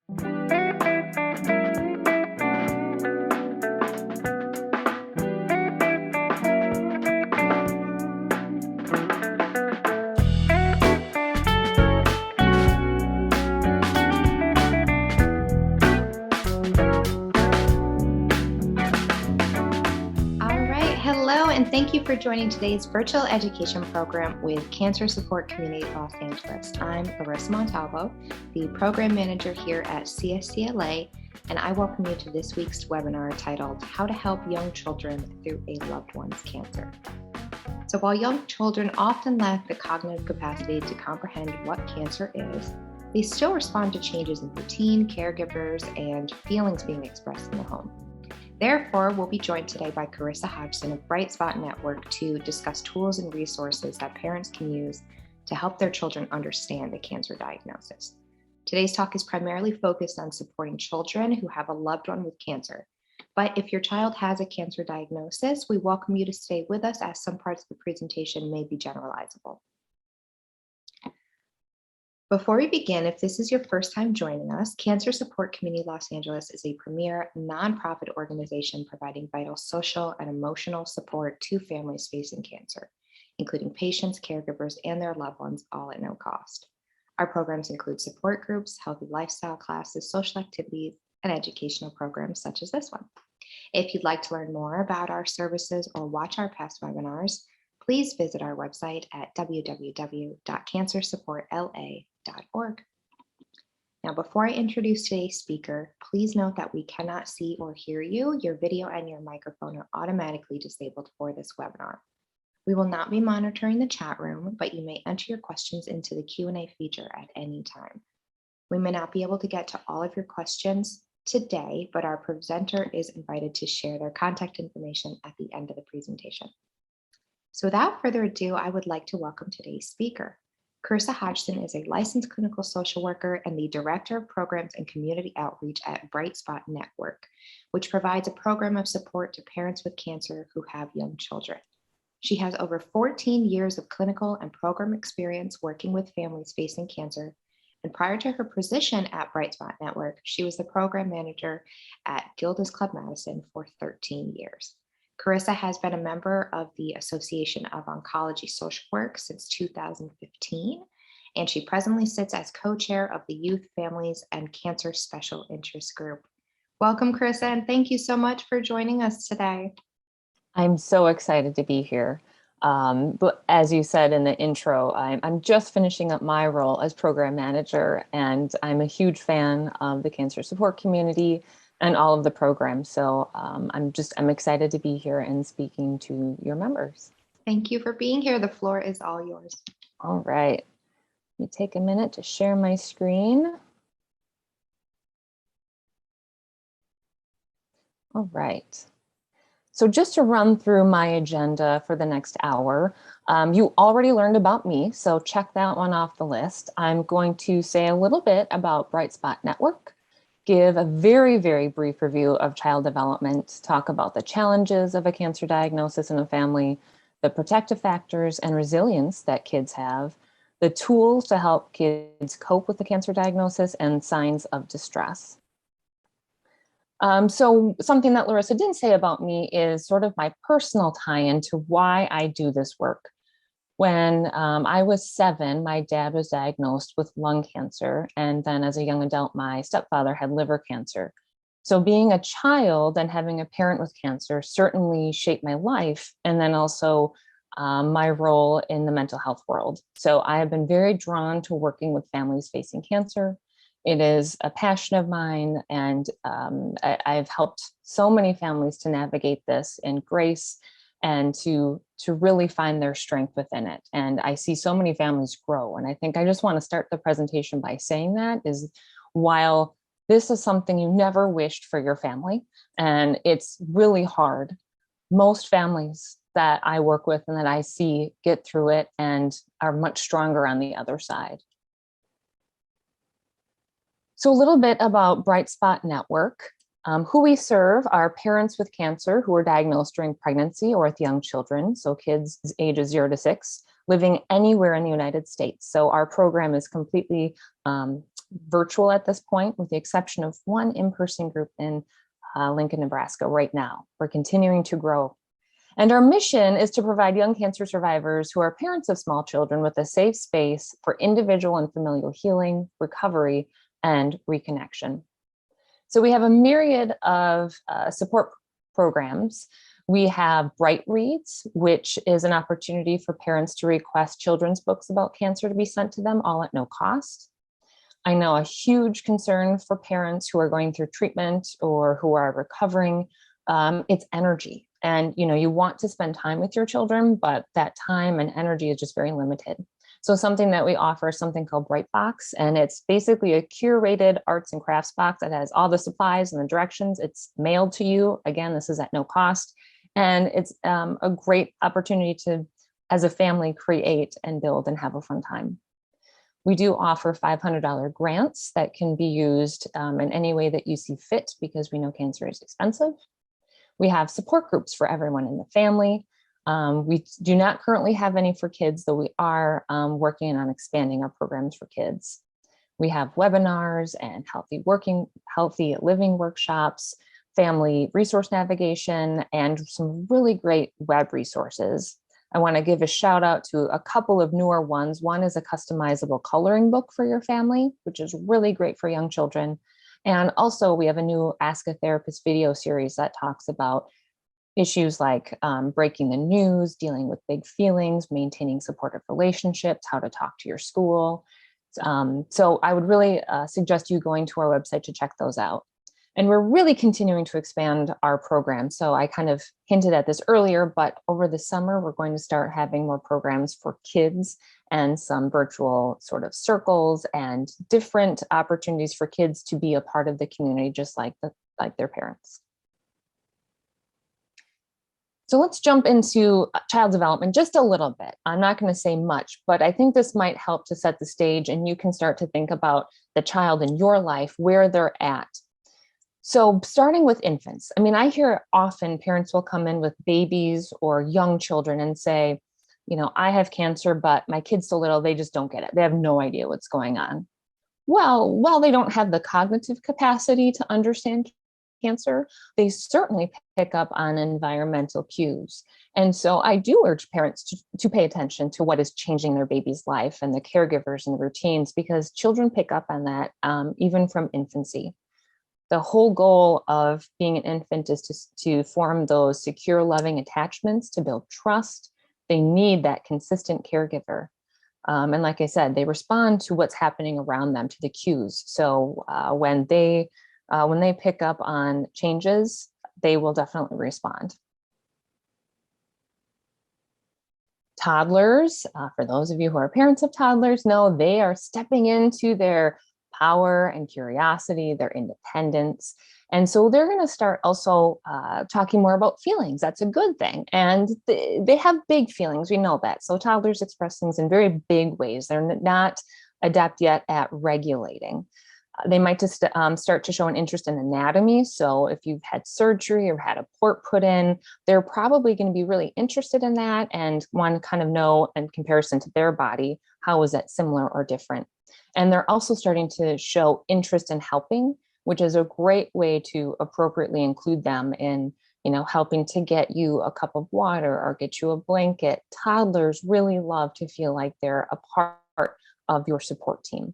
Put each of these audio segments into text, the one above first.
Hello, and thank you for joining today's virtual education program with Cancer Support Community Los Angeles. I'm Carissa Montalvo, the program manager here at CSCLA, and I welcome you to this week's webinar titled How to Help Young Children Through a Loved One's Cancer. So while young children often lack the cognitive capacity to comprehend what cancer is, they still respond to changes in routine, caregivers, and feelings being expressed in the home. Therefore, we'll be joined today by Carissa Hodgson of Bright Spot Network to discuss tools and resources that parents can use to help their children understand the cancer diagnosis. Today's talk is primarily focused on supporting children who have a loved one with cancer. But if your child has a cancer diagnosis, we welcome you to stay with us as some parts of the presentation may be generalizable. Before we begin, if this is your first time joining us, Cancer Support Community Los Angeles is a premier nonprofit organization providing vital social and emotional support to families facing cancer, including patients, caregivers, and their loved ones, all at no cost. Our programs include support groups, healthy lifestyle classes, social activities, and educational programs such as this one. If you'd like to learn more about our services or watch our past webinars, please visit our website at www.cancersupportla.org. Now, before I introduce today's speaker, please note that we cannot see or hear you. Your video and your microphone are automatically disabled for this webinar. We will not be monitoring the chat room, but you may enter your questions into the Q&A feature at any time. We may not be able to get to all of your questions today, but our presenter is invited to share their contact information at the end of the presentation. So without further ado, I would like to welcome today's speaker. Carissa Hodgson is a licensed clinical social worker and the Director of Programs and Community Outreach at Bright Spot Network, which provides a program of support to parents with cancer who have young children. She has over 14 years of clinical and program experience working with families facing cancer, and prior to her position at Bright Spot Network, she was the program manager at Gilda's Club Madison for 13 years. Carissa has been a member of the Association of Oncology Social Work since 2015, and she presently sits as co-chair of the Youth, Families, and Cancer Special Interest Group. Welcome, Carissa, and thank you so much for joining us today. I'm so excited to be here. But as you said in the intro, I'm just finishing up my role as program manager, and I'm a huge fan of the cancer support community and all of the programs. So I'm excited to be here and speaking to your members. Thank you for being here. The floor is all yours. All right. Let me take a minute to share my screen. All right. So just to run through my agenda for the next hour, you already learned about me, so check that one off the list. I'm going to say a little bit about Bright Spot Network, give a very, very brief review of child development, talk about the challenges of a cancer diagnosis in a family, the protective factors and resilience that kids have, the tools to help kids cope with the cancer diagnosis, and signs of distress. So something that Larissa didn't say about me is sort of my personal tie-in to why I do this work. When I was 7, my dad was diagnosed with lung cancer. And then as a young adult, my stepfather had liver cancer. So being a child and having a parent with cancer certainly shaped my life. And then also my role in the mental health world. So I have been very drawn to working with families facing cancer. It is a passion of mine, and I've helped so many families to navigate this in grace and to really find their strength within it. And I see so many families grow. And I think I just want to start the presentation by saying that is, while this is something you never wished for your family, and it's really hard, most families that I work with and that I see get through it and are much stronger on the other side. So a little bit about Bright Spot Network. Who we serve are parents with cancer who are diagnosed during pregnancy or with young children, so kids ages 0 to 6, living anywhere in the United States. So our program is completely virtual at this point, with the exception of one in-person group in Lincoln, Nebraska right now. We're continuing to grow. And our mission is to provide young cancer survivors who are parents of small children with a safe space for individual and familial healing, recovery, and reconnection. So we have a myriad of support programs. We have Bright Reads, which is an opportunity for parents to request children's books about cancer to be sent to them, all at no cost. I know a huge concern for parents who are going through treatment or who are recovering, it's energy. And you want to spend time with your children, but that time and energy is just very limited. So something that we offer is something called Bright Box, and it's basically a curated arts and crafts box that has all the supplies and the directions. It's mailed to you. Again, this is at no cost. And it's a great opportunity to, as a family, create and build and have a fun time. We do offer $500 grants that can be used in any way that you see fit, because we know cancer is expensive. We have support groups for everyone in the family. We do not currently have any for kids, though we are working on expanding our programs for kids. We have webinars and healthy living workshops, family resource navigation, and some really great web resources. I want to give a shout out to a couple of newer ones. One is a customizable coloring book for your family, which is really great for young children. And also we have a new Ask a Therapist video series that talks about issues like breaking the news, dealing with big feelings, maintaining supportive relationships, how to talk to your school. So I would really suggest you going to our website to check those out. And we're really continuing to expand our program. So I kind of hinted at this earlier, but over the summer, we're going to start having more programs for kids and some virtual sort of circles and different opportunities for kids to be a part of the community, just like their parents. So let's jump into child development just a little bit. I'm not going to say much, but I think this might help to set the stage, and you can start to think about the child in your life, where they're at. So starting with infants, I hear often parents will come in with babies or young children and say, I have cancer, but my kid's so little, they just don't get it. They have no idea what's going on. Well, while they don't have the cognitive capacity to understand cancer, they certainly pick up on environmental cues. And so I do urge parents to pay attention to what is changing their baby's life and the caregivers and the routines, because children pick up on that even from infancy. The whole goal of being an infant is to form those secure, loving attachments, to build trust. They need that consistent caregiver. And like I said, they respond to what's happening around them, to the cues. So when they pick up on changes, they will definitely respond. Toddlers, for those of you who are parents of toddlers, know they are stepping into their power and curiosity, their independence. And so they're going to start also talking more about feelings. That's a good thing. And they have big feelings. We know that. So toddlers express things in very big ways. They're not adept yet at regulating. They might just start to show an interest in anatomy. So if you've had surgery or had a port put in, they're probably going to be really interested in that and want to kind of know, in comparison to their body, how is that similar or different? And they're also starting to show interest in helping, which is a great way to appropriately include them in, helping to get you a cup of water or get you a blanket. Toddlers really love to feel like they're a part of your support team.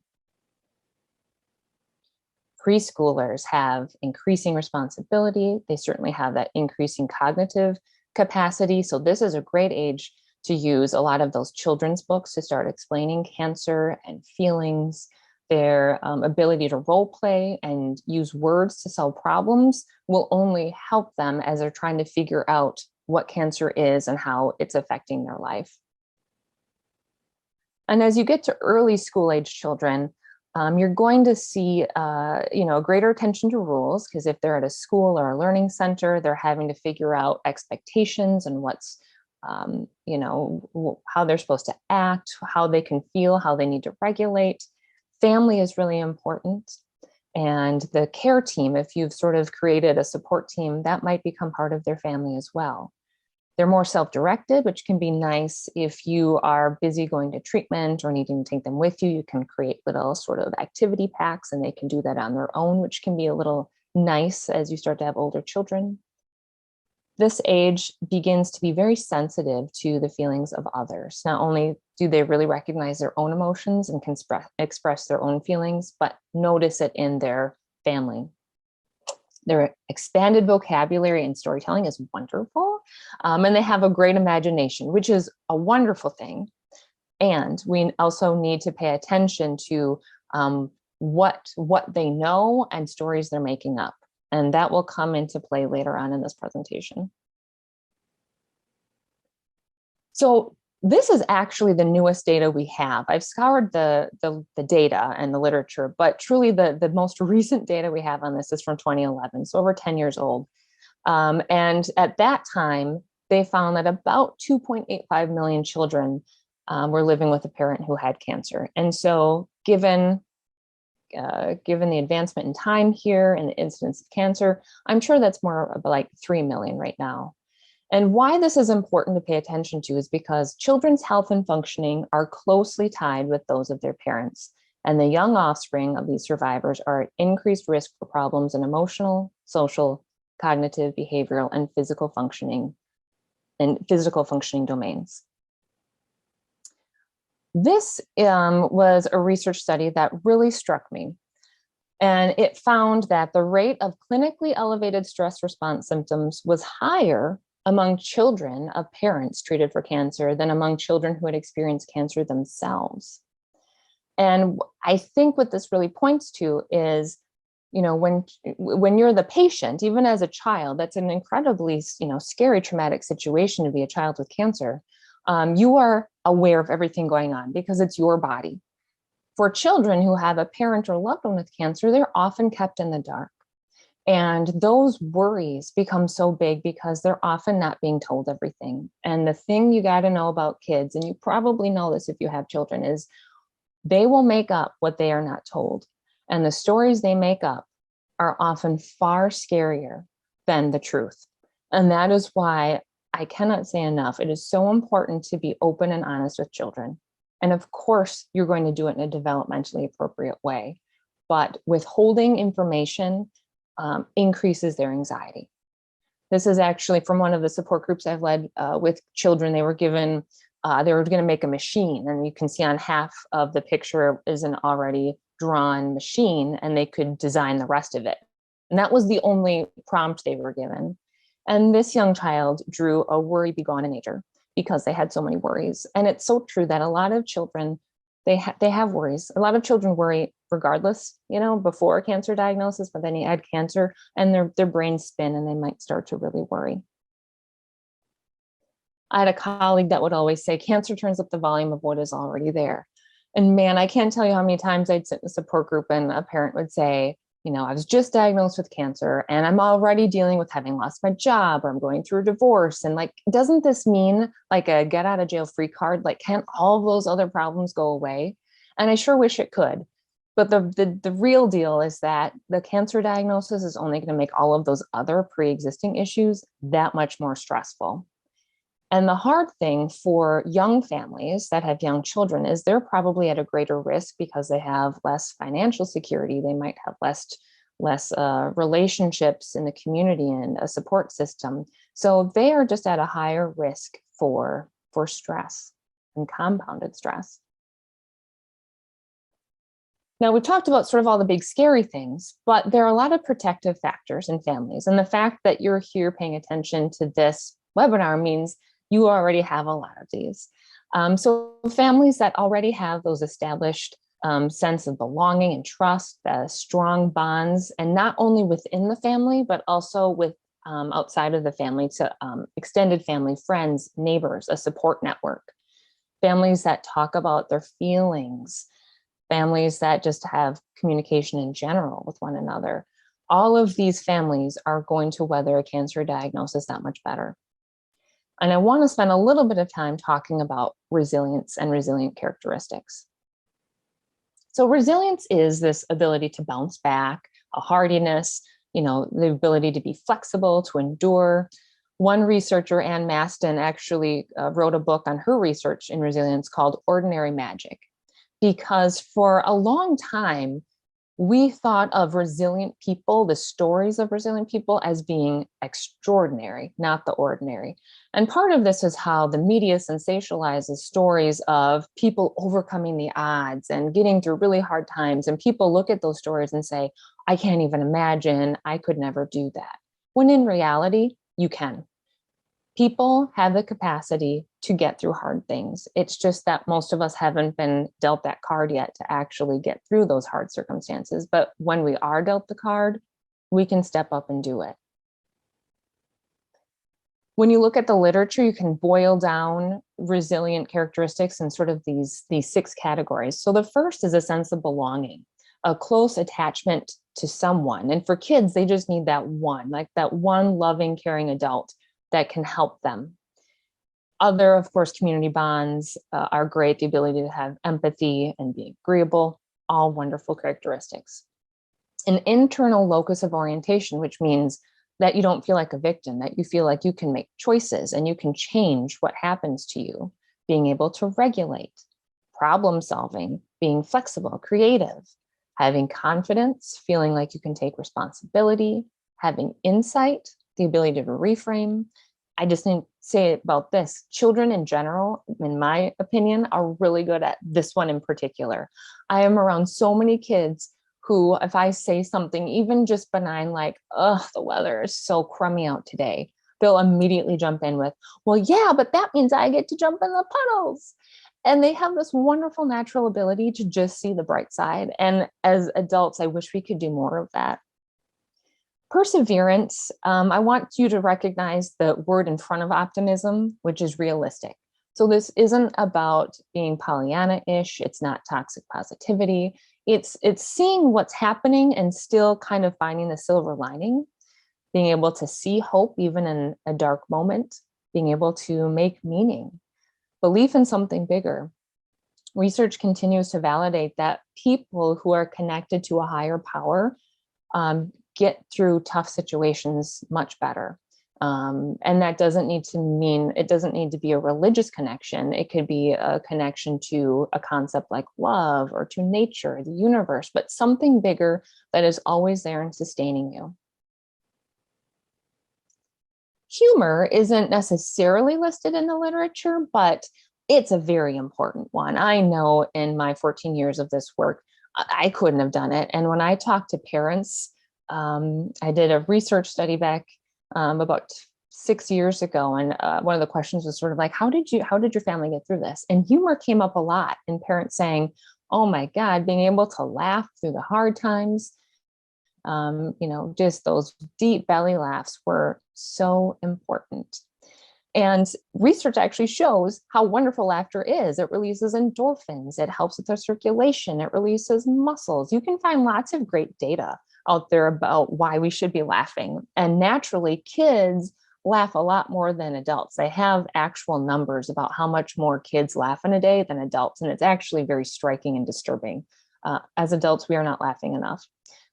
Preschoolers have increasing responsibility. They certainly have that increasing cognitive capacity. So this is a great age to use a lot of those children's books to start explaining cancer and feelings. Their ability to role play and use words to solve problems will only help them as they're trying to figure out what cancer is and how it's affecting their life. And as you get to early school age children, you're going to see, greater attention to rules, because if they're at a school or a learning center, they're having to figure out expectations and what's, how they're supposed to act, how they can feel, how they need to regulate. Family is really important. And the care team, if you've sort of created a support team, that might become part of their family as well. They're more self-directed, which can be nice if you are busy going to treatment or needing to take them with you. You can create little sort of activity packs and they can do that on their own, which can be a little nice as you start to have older children. This age begins to be very sensitive to the feelings of others. Not only do they really recognize their own emotions and can express their own feelings, but notice it in their family. Their expanded vocabulary and storytelling is wonderful. And they have a great imagination, which is a wonderful thing. And we also need to pay attention to what they know and stories they're making up. And that will come into play later on in this presentation. So this is actually the newest data we have. I've scoured the data and the literature, but truly the most recent data we have on this is from 2011, so over 10 years old. And at that time, they found that about 2.85 million children were living with a parent who had cancer. And so given the advancement in time here and the incidence of cancer, I'm sure that's more like 3 million right now. And why this is important to pay attention to is because children's health and functioning are closely tied with those of their parents. And the young offspring of these survivors are at increased risk for problems in emotional, social, cognitive, behavioral, and physical functioning domains. This was a research study that really struck me. And it found that the rate of clinically elevated stress response symptoms was higher among children of parents treated for cancer than among children who had experienced cancer themselves. And I think what this really points to is, when you're the patient, even as a child, that's an incredibly, scary, traumatic situation to be a child with cancer. You are aware of everything going on because it's your body. For children who have a parent or loved one with cancer, they're often kept in the dark. And those worries become so big because they're often not being told everything. And the thing you got to know about kids, and you probably know this if you have children, is they will make up what they are not told. And the stories they make up are often far scarier than the truth. And that is why I cannot say enough. It is so important to be open and honest with children. And of course, you're going to do it in a developmentally appropriate way. But withholding information increases their anxiety. This is actually from one of the support groups I've led with children. They were given, they were going to make a machine, and you can see on half of the picture is an already drawn machine, and they could design the rest of it. And that was the only prompt they were given. And this young child drew a worry begone in nature because they had so many worries. And it's so true that a lot of children, they have worries. A lot of children worry regardless, before a cancer diagnosis, but then you add cancer and their brains spin and they might start to really worry. I had a colleague that would always say, cancer turns up the volume of what is already there. And man, I can't tell you how many times I'd sit in a support group and a parent would say, I was just diagnosed with cancer and I'm already dealing with having lost my job, or I'm going through a divorce. And doesn't this mean like a get out of jail free card? Can't all of those other problems go away? And I sure wish it could. But the real deal is that the cancer diagnosis is only going to make all of those other pre-existing issues that much more stressful. And the hard thing for young families that have young children is they're probably at a greater risk because they have less financial security. They might have less relationships in the community and a support system. So they are just at a higher risk for stress and compounded stress. Now, we talked about sort of all the big scary things, but there are a lot of protective factors in families. And the fact that you're here paying attention to this webinar means you already have a lot of these. So families that already have those established sense of belonging and trust, strong bonds, and not only within the family, but also with outside of the family to extended family, friends, neighbors, a support network. Families that talk about their feelings, families that just have communication in general with one another. All of these families are going to weather a cancer diagnosis that much better. And I want to spend a little bit of time talking about resilience and resilient characteristics. So resilience is this ability to bounce back, a hardiness, the ability to be flexible, to endure. One researcher, Ann Maston, actually wrote a book on her research in resilience called Ordinary Magic, because for a long time, we thought of resilient people, the stories of resilient people, as being extraordinary, not the ordinary. And part of this is how the media sensationalizes stories of people overcoming the odds and getting through really hard times. And people look at those stories and say, I can't even imagine, I could never do that. When in reality, you can. People have the capacity to get through hard things. It's just that most of us haven't been dealt that card yet to actually get through those hard circumstances. But when we are dealt the card, we can step up and do it. When you look at the literature, you can boil down resilient characteristics in sort of these 6 categories. So the first is a sense of belonging, a close attachment to someone. And for kids, they just need that one, like that one loving, caring adult that can help them. Other, of course, community bonds are great. The ability to have empathy and be agreeable, all wonderful characteristics. An internal locus of orientation, which means that you don't feel like a victim, that you feel like you can make choices and you can change what happens to you. Being able to regulate, problem solving, being flexible, creative, having confidence, feeling like you can take responsibility, having insight, the ability to reframe. I just need to say about this. Children in general, in my opinion, are really good at this one in particular. I am around so many kids who, if I say something, even just benign, like, oh, the weather is so crummy out today, they'll immediately jump in with, well, yeah, but that means I get to jump in the puddles. And they have this wonderful natural ability to just see the bright side. And as adults, I wish we could do more of that. Perseverance, I want you to recognize the word in front of optimism, which is realistic. So this isn't about being Pollyanna-ish. It's not toxic positivity. It's seeing what's happening and still kind of finding the silver lining, being able to see hope even in a dark moment, being able to make meaning, belief in something bigger. Research continues to validate that people who are connected to a higher power get through tough situations much better. And that doesn't need to mean, it doesn't need to be a religious connection. It could be a connection to a concept like love or to nature, the universe, but something bigger that is always there and sustaining you. Humor isn't necessarily listed in the literature, but it's a very important one. I know in my 14 years of this work, I couldn't have done it. And when I talk to parents, I did a research study back about 6 years ago. And one of the questions was sort of like, how did your family get through this? And humor came up a lot, and parents saying, oh my God, being able to laugh through the hard times, just those deep belly laughs were so important. And research actually shows how wonderful laughter is. It releases endorphins. It helps with the circulation. It releases muscles. You can find lots of great data out there about why we should be laughing. And naturally, kids laugh a lot more than adults. They have actual numbers about how much more kids laugh in a day than adults. And it's actually very striking and disturbing. As adults, we are not laughing enough.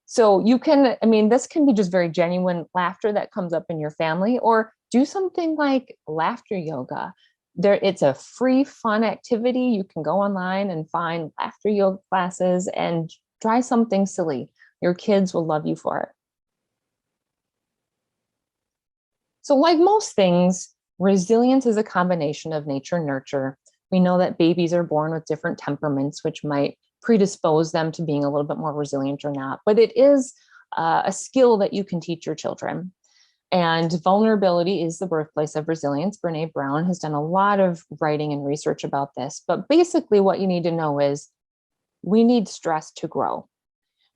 So this can be just very genuine laughter that comes up in your family, or do something like laughter yoga. It's a free, fun activity. You can go online and find laughter yoga classes and try something silly. Your kids will love you for it. So like most things, resilience is a combination of nature and nurture. We know that babies are born with different temperaments, which might predispose them to being a little bit more resilient or not. But it is a skill that you can teach your children. And vulnerability is the birthplace of resilience. Brene Brown has done a lot of writing and research about this. But basically what you need to know is we need stress to grow.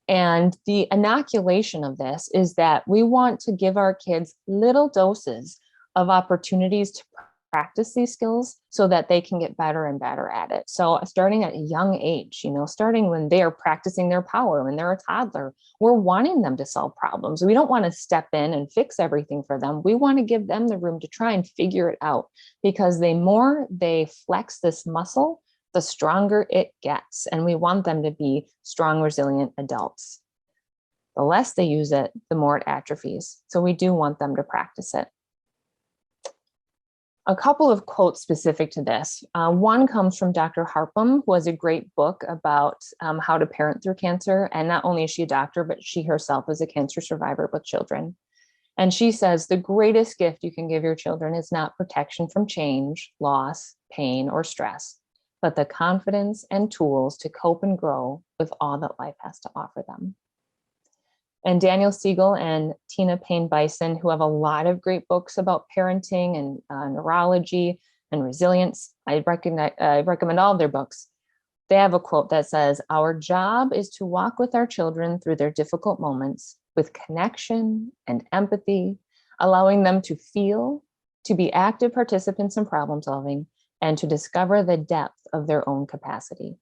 And the inoculation of this is that we want to give our kids little doses of opportunities to practice these skills so that they can get better and better at it. So starting at a young age, starting when they are practicing their power, when they're a toddler, we're wanting them to solve problems. We don't want to step in and fix everything for them. We want to give them the room to try and figure it out, because the more they flex this muscle, the stronger it gets. And we want them to be strong, resilient adults. The less they use it, the more it atrophies. So we do want them to practice it. A couple of quotes specific to this. One comes from Dr. Harpham, who has a great book about how to parent through cancer. And not only is she a doctor, but she herself is a cancer survivor with children. And she says, the greatest gift you can give your children is not protection from change, loss, pain, or stress, but the confidence and tools to cope and grow with all that life has to offer them. And Daniel Siegel and Tina Payne Bison, who have a lot of great books about parenting and neurology and resilience. I recommend all of their books. They have a quote that says, "Our job is to walk with our children through their difficult moments with connection and empathy, allowing them to feel, to be active participants in problem solving, and to discover the depth of their own capacity.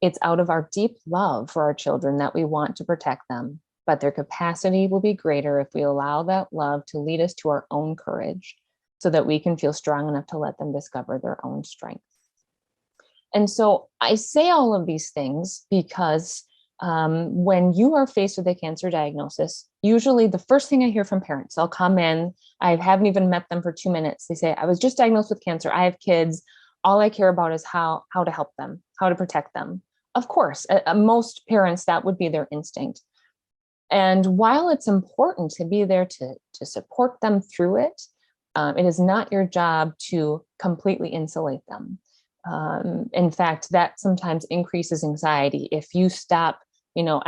It's out of our deep love for our children that we want to protect them, but their capacity will be greater if we allow that love to lead us to our own courage so that we can feel strong enough to let them discover their own strength." And so I say all of these things because when you are faced with a cancer diagnosis, usually the first thing I hear from parents, I'll come in, I haven't even met them for 2 minutes. They say, "I was just diagnosed with cancer. I have kids. All I care about is how to help them, how to protect them." Of course, most parents, that would be their instinct. And while it's important to be there to support them through it, it is not your job to completely insulate them. In fact, that sometimes increases anxiety. If you stop,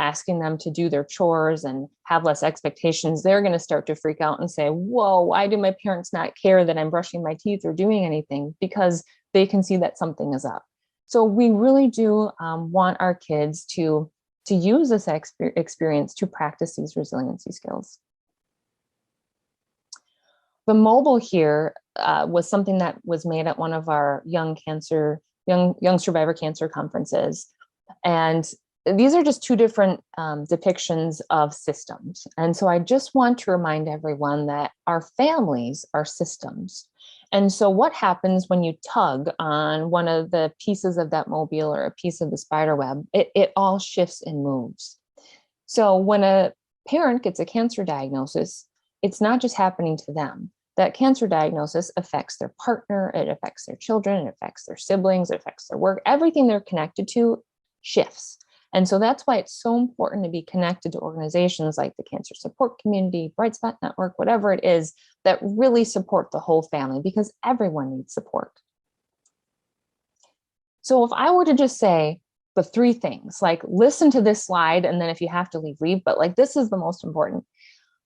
asking them to do their chores and have less expectations, they're going to start to freak out and say, "Whoa, why do my parents not care that I'm brushing my teeth or doing anything?" Because they can see that something is up. So we really do want our kids to use this experience to practice these resiliency skills. The mobile here was something that was made at one of our young survivor cancer conferences. And these are just two different depictions of systems. And so I just want to remind everyone that our families are systems. And so what happens when you tug on one of the pieces of that mobile or a piece of the spider web, it all shifts and moves. So when a parent gets a cancer diagnosis, it's not just happening to them. That cancer diagnosis affects their partner, it affects their children, it affects their siblings, it affects their work. Everything they're connected to shifts. And so that's why it's so important to be connected to organizations like the Cancer Support Community, Bright Spot Network, whatever it is, that really support the whole family, because everyone needs support. So if I were to just say the three things, like listen to this slide, and then if you have to leave, but like this is the most important.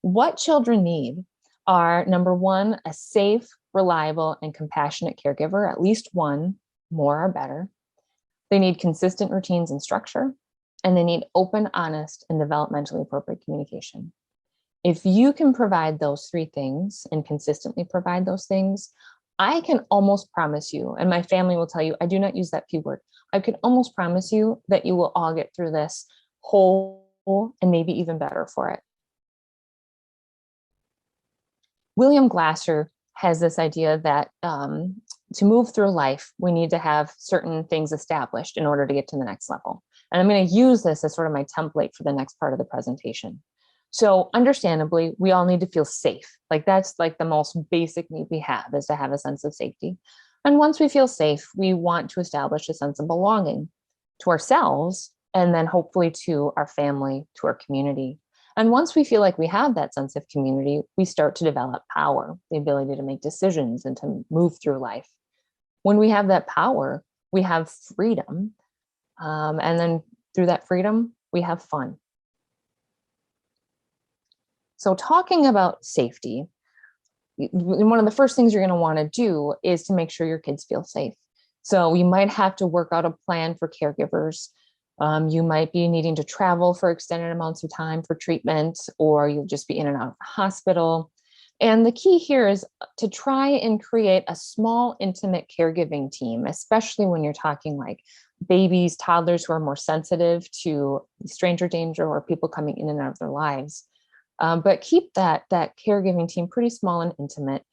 What children need are, number one, a safe, reliable, and compassionate caregiver, at least one, more are better. They need consistent routines and structure, and they need open, honest, and developmentally appropriate communication. If you can provide those three things and consistently provide those things, I can almost promise you, and my family will tell you, I do not use that P word. I can almost promise you that you will all get through this whole and maybe even better for it. William Glasser has this idea that to move through life, we need to have certain things established in order to get to the next level. And I'm going to use this as sort of my template for the next part of the presentation. So understandably, we all need to feel safe. Like that's like the most basic need we have, is to have a sense of safety. And once we feel safe, we want to establish a sense of belonging to ourselves, and then hopefully to our family, to our community. And once we feel like we have that sense of community, we start to develop power, the ability to make decisions and to move through life. When we have that power, we have freedom. And then through that freedom, we have fun. So talking about safety, one of the first things you're going to want to do is to make sure your kids feel safe. So you might have to work out a plan for caregivers. You might be needing to travel for extended amounts of time for treatment, or you'll just be in and out of the hospital. And the key here is to try and create a small, intimate caregiving team, especially when you're talking like babies, toddlers who are more sensitive to stranger danger or people coming in and out of their lives. But keep that caregiving team pretty small and intimate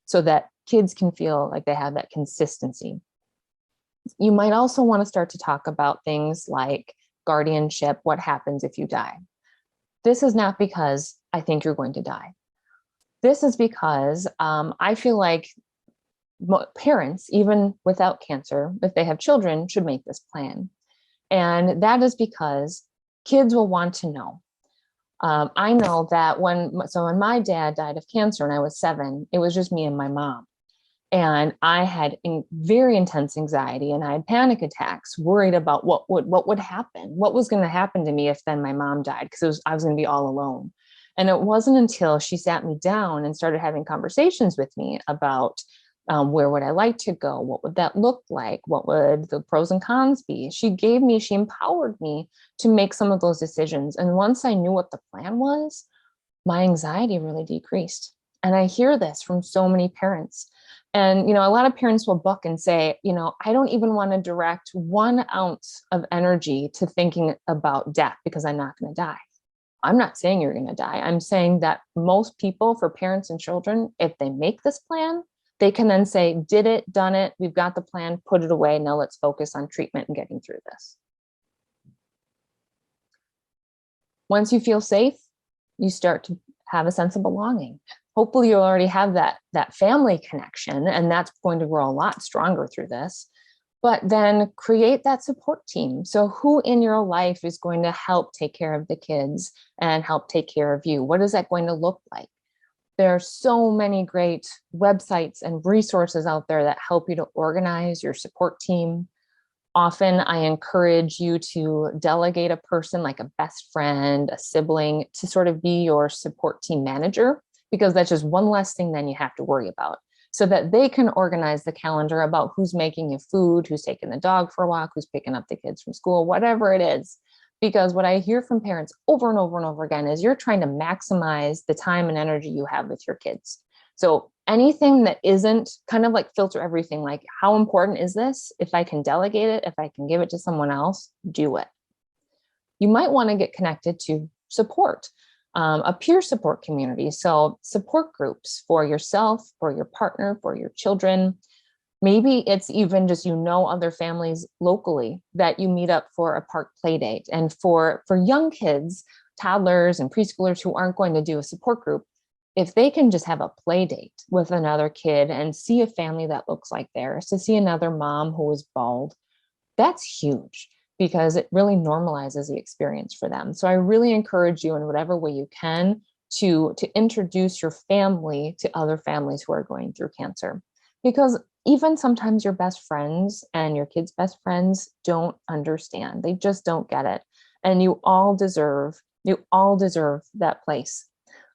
so that kids can feel like they have that consistency. You might also want to start to talk about things like guardianship, what happens if you die. This is not because I think you're going to die. This is because I feel like parents, even without cancer, if they have children, should make this plan. And that is because kids will want to know. I know that when my dad died of cancer and I was 7, it was just me and my mom. And I had very intense anxiety and I had panic attacks, worried about what would happen, what was going to happen to me if then my mom died, because I was going to be all alone. And it wasn't until she sat me down and started having conversations with me about where would I like to go? What would that look like? What would the pros and cons be? She empowered me to make some of those decisions. And once I knew what the plan was, my anxiety really decreased. And I hear this from so many parents. And, a lot of parents will buck and say, I don't even want to direct 1 ounce of energy to thinking about death because I'm not going to die. I'm not saying you're going to die. I'm saying that most people, for parents and children, if they make this plan, they can then say, did it, done it, we've got the plan, put it away. Now let's focus on treatment and getting through this. Once you feel safe, you start to have a sense of belonging. Hopefully you'll already have that family connection, and that's going to grow a lot stronger through this. But then create that support team. So who in your life is going to help take care of the kids and help take care of you? What is that going to look like? There are so many great websites and resources out there that help you to organize your support team. Often I encourage you to delegate a person like a best friend, a sibling, to sort of be your support team manager, because that's just one less thing then you have to worry about, so that they can organize the calendar about who's making you food, who's taking the dog for a walk, who's picking up the kids from school, whatever it is. Because what I hear from parents over and over and over again is you're trying to maximize the time and energy you have with your kids. So anything that isn't, kind of like filter everything, like how important is this? If I can delegate it, if I can give it to someone else, do it. You might want to get connected to support, a peer support community. So support groups for yourself, for your partner, for your children. Maybe it's even just, other families locally that you meet up for a park play date. And for young kids, toddlers and preschoolers who aren't going to do a support group, if they can just have a play date with another kid and see a family that looks like theirs, to see another mom who is bald, that's huge, because it really normalizes the experience for them. So I really encourage you, in whatever way you can, to introduce your family to other families who are going through cancer. Because even sometimes your best friends and your kids' best friends don't understand. They just don't get it. And you all deserve that place.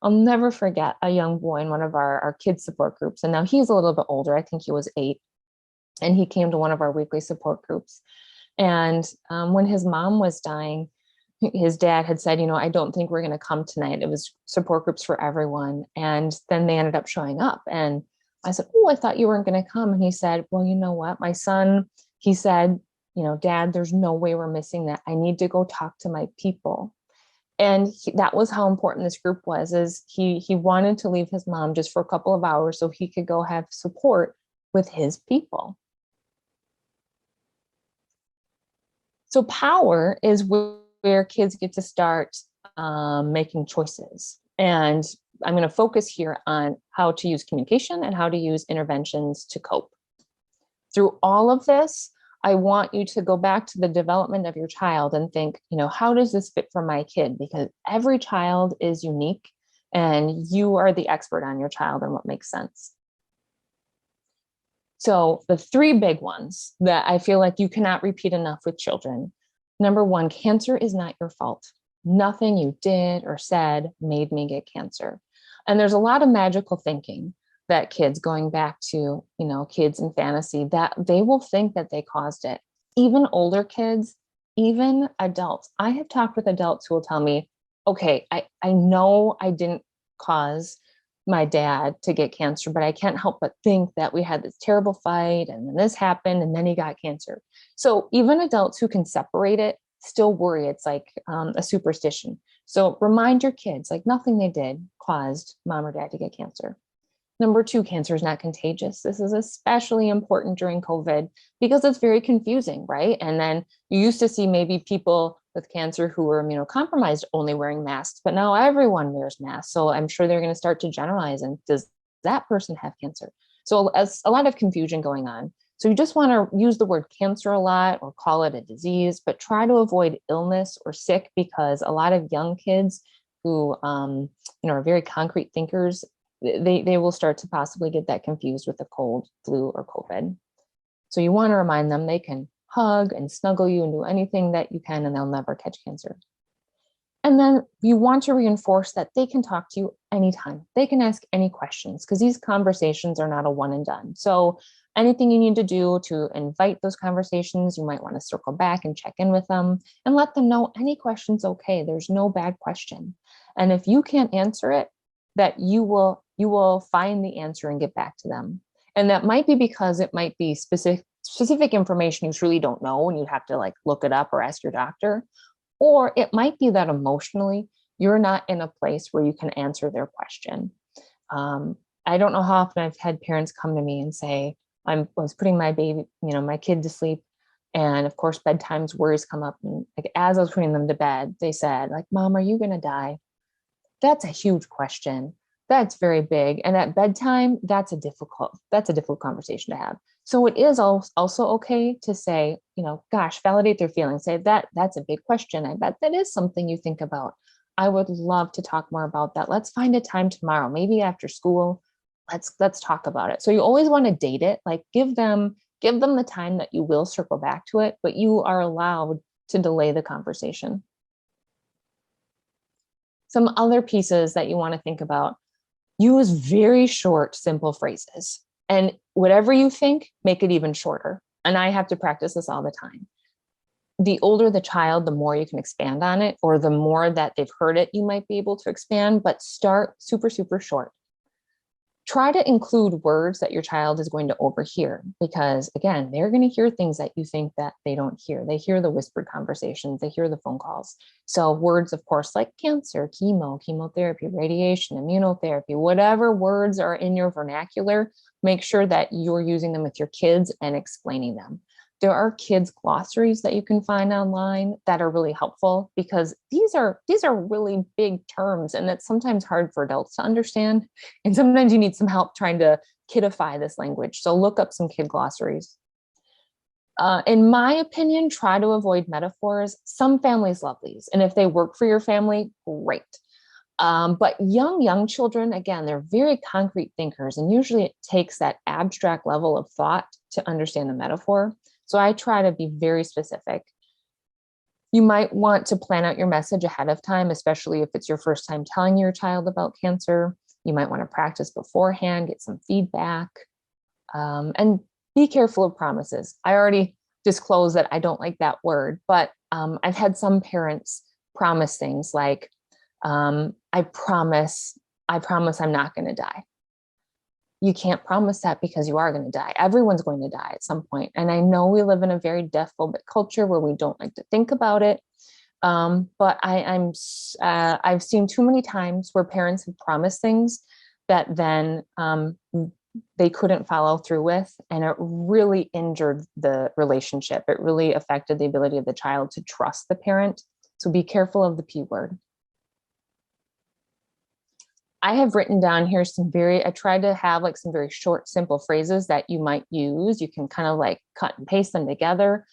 I'll never forget a young boy in one of our kids support groups. And now he's a little bit older. I think he was 8. And he came to one of our weekly support groups. And when his mom was dying, his dad had said, I don't think we're going to come tonight. It was support groups for everyone. And then they ended up showing up. And I said, oh, I thought you weren't going to come. And he said, well, you know what? My son, he said, Dad, there's no way we're missing that. I need to go talk to my people. And that was how important this group was, is he wanted to leave his mom just for a couple of hours so he could go have support with his people. So power is where kids get to start making choices. And I'm going to focus here on how to use communication and how to use interventions to cope. Through all of this, I want you to go back to the development of your child and think, how does this fit for my kid? Because every child is unique and you are the expert on your child and what makes sense. So the 3 big ones that I feel like you cannot repeat enough with children. Number 1, cancer is not your fault. Nothing you did or said made me get cancer. And there's a lot of magical thinking that kids, going back to, kids in fantasy, that they will think that they caused it. Even older kids, even adults. I have talked with adults who will tell me, okay, I know I didn't cause my dad to get cancer, but I can't help but think that we had this terrible fight and then this happened and then he got cancer. So even adults who can separate it still worry it's like a superstition. So remind your kids, like nothing they did caused mom or dad to get cancer. Number 2, cancer is not contagious. This is especially important during COVID because it's very confusing, right? And then you used to see maybe people with cancer who were immunocompromised only wearing masks, but now everyone wears masks. So I'm sure they're going to start to generalize. And does that person have cancer? So as a lot of confusion going on. So you just want to use the word cancer a lot or call it a disease, but try to avoid illness or sick, because a lot of young kids who are very concrete thinkers, they will start to possibly get that confused with the cold, flu, or COVID. So you want to remind them they can hug and snuggle you and do anything that you can, and they'll never catch cancer. And then you want to reinforce that they can talk to you anytime. They can ask any questions, because these conversations are not a one and done. So anything you need to do to invite those conversations, you might want to circle back and check in with them and let them know any question's okay. There's no bad question. And if you can't answer it, that you will find the answer and get back to them. And that might be because it might be specific information you truly don't know and you have to like look it up or ask your doctor. Or it might be that emotionally you're not in a place where you can answer their question. I don't know how often I've had parents come to me and say, I was putting my baby, my kid to sleep. And of course, bedtime's worries come up. And like, as I was putting them to bed, they said, like, Mom, are you going to die? That's a huge question. That's very big. And at bedtime, that's a difficult conversation to have. So it is also okay to say, gosh, validate their feelings. Say that's a big question. I bet that is something you think about. I would love to talk more about that. Let's find a time tomorrow, maybe after school. Let's talk about it. So you always want to date it, like give them the time that you will circle back to it, but you are allowed to delay the conversation. Some other pieces that you want to think about: use very short, simple phrases. And whatever you think, make it even shorter. And I have to practice this all the time. The older the child, the more you can expand on it, or the more that they've heard it, you might be able to expand, but start super, super short. Try to include words that your child is going to overhear, because again, they're going to hear things that you think that they don't hear. They hear the whispered conversations, they hear the phone calls. So words, of course, like cancer, chemo, chemotherapy, radiation, immunotherapy, whatever words are in your vernacular, make sure that you're using them with your kids and explaining them. There are kids' glossaries that you can find online that are really helpful, because these are really big terms, and it's sometimes hard for adults to understand. And sometimes you need some help trying to kidify this language. So look up some kid glossaries. In my opinion, try to avoid metaphors. Some families love these, and if they work for your family, great. But young children, again, they're very concrete thinkers, and usually it takes that abstract level of thought to understand the metaphor. So I try to be very specific. You might want to plan out your message ahead of time, especially if it's your first time telling your child about cancer. You might want to practice beforehand, get some feedback, and be careful of promises. I already disclosed that I don't like that word, but I've had some parents promise things like, I promise I'm not going to die. You can't promise that, because you are going to die. Everyone's going to die at some point. And I know we live in a very death-phobic culture where we don't like to think about it. But I've seen too many times where parents have promised things that then they couldn't follow through with, and it really injured the relationship. It really affected the ability of the child to trust the parent. So be careful of the P word. I have written down here I tried to have like some very short, simple phrases that you might use. You can kind of like cut and paste them together.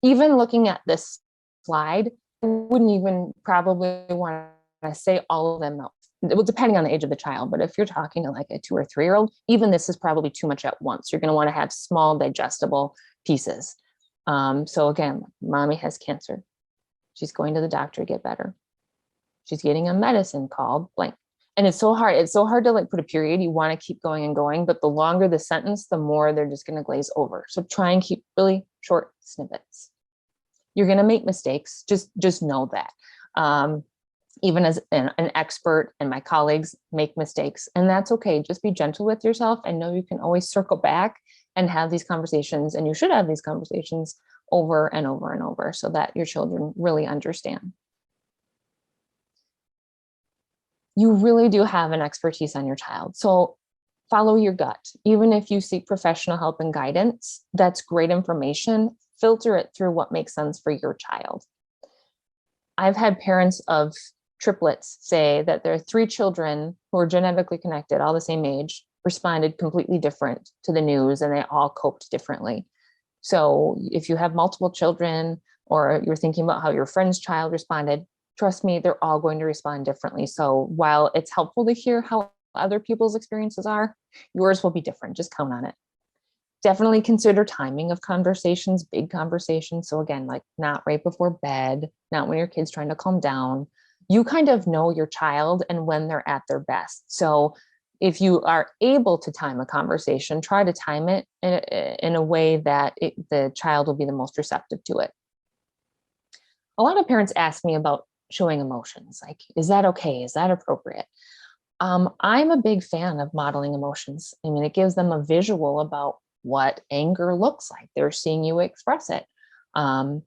Even looking at this slide, I wouldn't even probably want to say all of them. Well, depending on the age of the child, but if you're talking to like a 2 or 3-year-old, even this is probably too much at once. You're going to want to have small, digestible pieces. So again, mommy has cancer. She's going to the doctor to get better. She's getting a medicine called blank. And it's so hard. It's so hard to like put a period. You want to keep going and going, but the longer the sentence, the more they're just going to glaze over. So try and keep really short snippets. You're going to make mistakes. Just know that. Even as an expert, and my colleagues make mistakes, and that's okay. Just be gentle with yourself and know you can always circle back and have these conversations, and you should have these conversations over and over and over so that your children really understand. You really do have an expertise on your child. So follow your gut. Even if you seek professional help and guidance, that's great information. Filter it through what makes sense for your child. I've had parents of triplets say that there are 3 children who are genetically connected, all the same age, responded completely different to the news, and they all coped differently. So if you have multiple children, or you're thinking about how your friend's child responded, trust me, they're all going to respond differently. So while it's helpful to hear how other people's experiences are, yours will be different. Just count on it. Definitely consider timing of conversations, big conversations. So again, like not right before bed, not when your kid's trying to calm down. You kind of know your child and when they're at their best. So if you are able to time a conversation, try to time it in a way that the child will be the most receptive to it. A lot of parents ask me about showing emotions. Like, is that okay? Is that appropriate? I'm a big fan of modeling emotions. I mean, it gives them a visual about what anger looks like. They're seeing you express it. And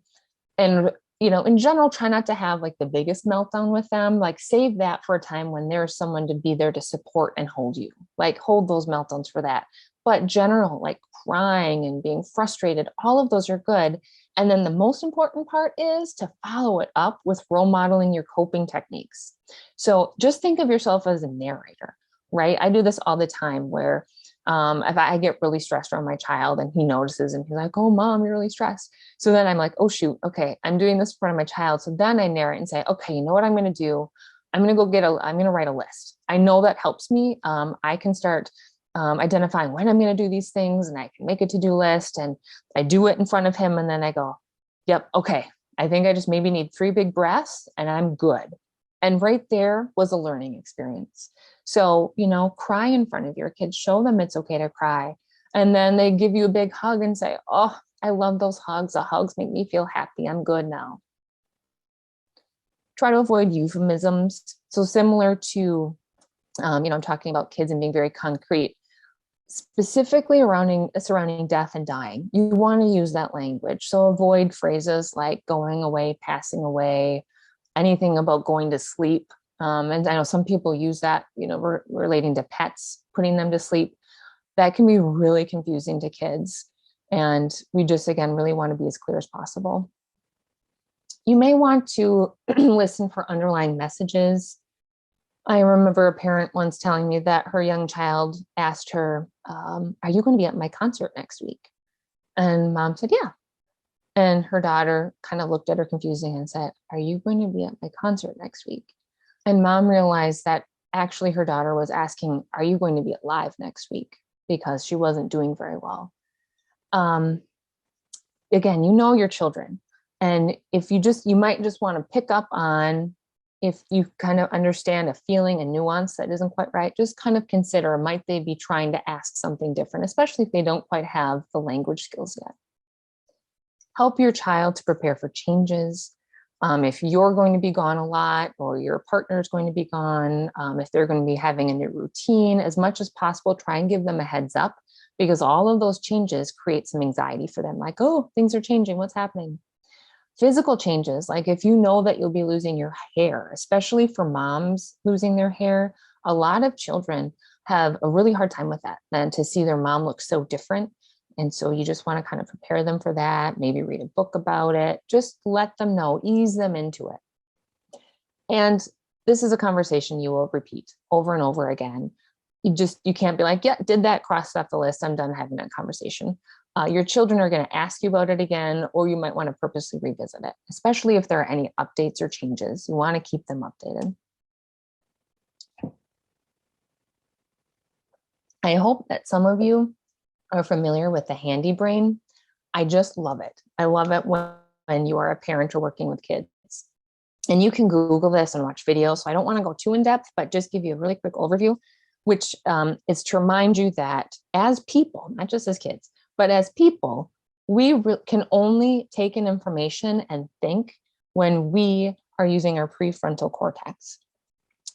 in general, try not to have like the biggest meltdown with them. Like save that for a time when there's someone to be there to support and hold you. Like hold those meltdowns for that. But general, like crying and being frustrated, all of those are good. And then the most important part is to follow it up with role modeling your coping techniques. So just think of yourself as a narrator, right? I do this all the time where if I get really stressed around my child and he notices and he's like, oh, mom, you're really stressed. So then I'm like, oh, shoot. Okay. I'm doing this in front of my child. So then I narrate and say, okay, you know what I'm going to do? I'm going to write a list. I know that helps me. I can start identifying when I'm going to do these things, and I can make a to-do list, and I do it in front of him. And then I go, yep. Okay. I think I just maybe need 3 big breaths and I'm good. And right there was a learning experience. So, cry in front of your kids, show them it's okay to cry. And then they give you a big hug and say, oh, I love those hugs. The hugs make me feel happy. I'm good now. Try to avoid euphemisms. So similar to, I'm talking about kids and being very concrete, specifically surrounding death and dying. You want to use that language. So avoid phrases like going away, passing away, anything about going to sleep. And I know some people use that, relating to pets, putting them to sleep. That can be really confusing to kids. And we just, again, really want to be as clear as possible. You may want to listen for underlying messages. I remember a parent once telling me that her young child asked her, are you going to be at my concert next week? And mom said, yeah. And her daughter kind of looked at her confusing and said, are you going to be at my concert next week? And mom realized that actually her daughter was asking, are you going to be alive next week? Because she wasn't doing very well. Again, your children. And if you might just want to pick up on, if you kind of understand a feeling, a nuance that isn't quite right, just kind of consider, might they be trying to ask something different, especially if they don't quite have the language skills yet. Help your child to prepare for changes. If you're going to be gone a lot, or your partner is going to be gone, if they're going to be having a new routine, as much as possible, try and give them a heads up, because all of those changes create some anxiety for them. Like, oh, things are changing. What's happening? Physical changes, like if you know that you'll be losing your hair, especially for moms losing their hair, a lot of children have a really hard time with that, and to see their mom look so different. And so you just want to kind of prepare them for that, maybe read a book about it, just let them know, ease them into it. And this is a conversation you will repeat over and over again. You can't be like, yeah, did that, cross off the list, I'm done having that conversation. Your children are going to ask you about it again, or you might want to purposely revisit it, especially if there are any updates or changes. You want to keep them updated. I hope that some of you are familiar with the handy brain. I just love it. I love it when you are a parent or working with kids. And you can Google this and watch videos. So I don't want to go too in depth, but just give you a really quick overview, which is to remind you that as people, not just as kids, but as people, we can only take in information and think when we are using our prefrontal cortex.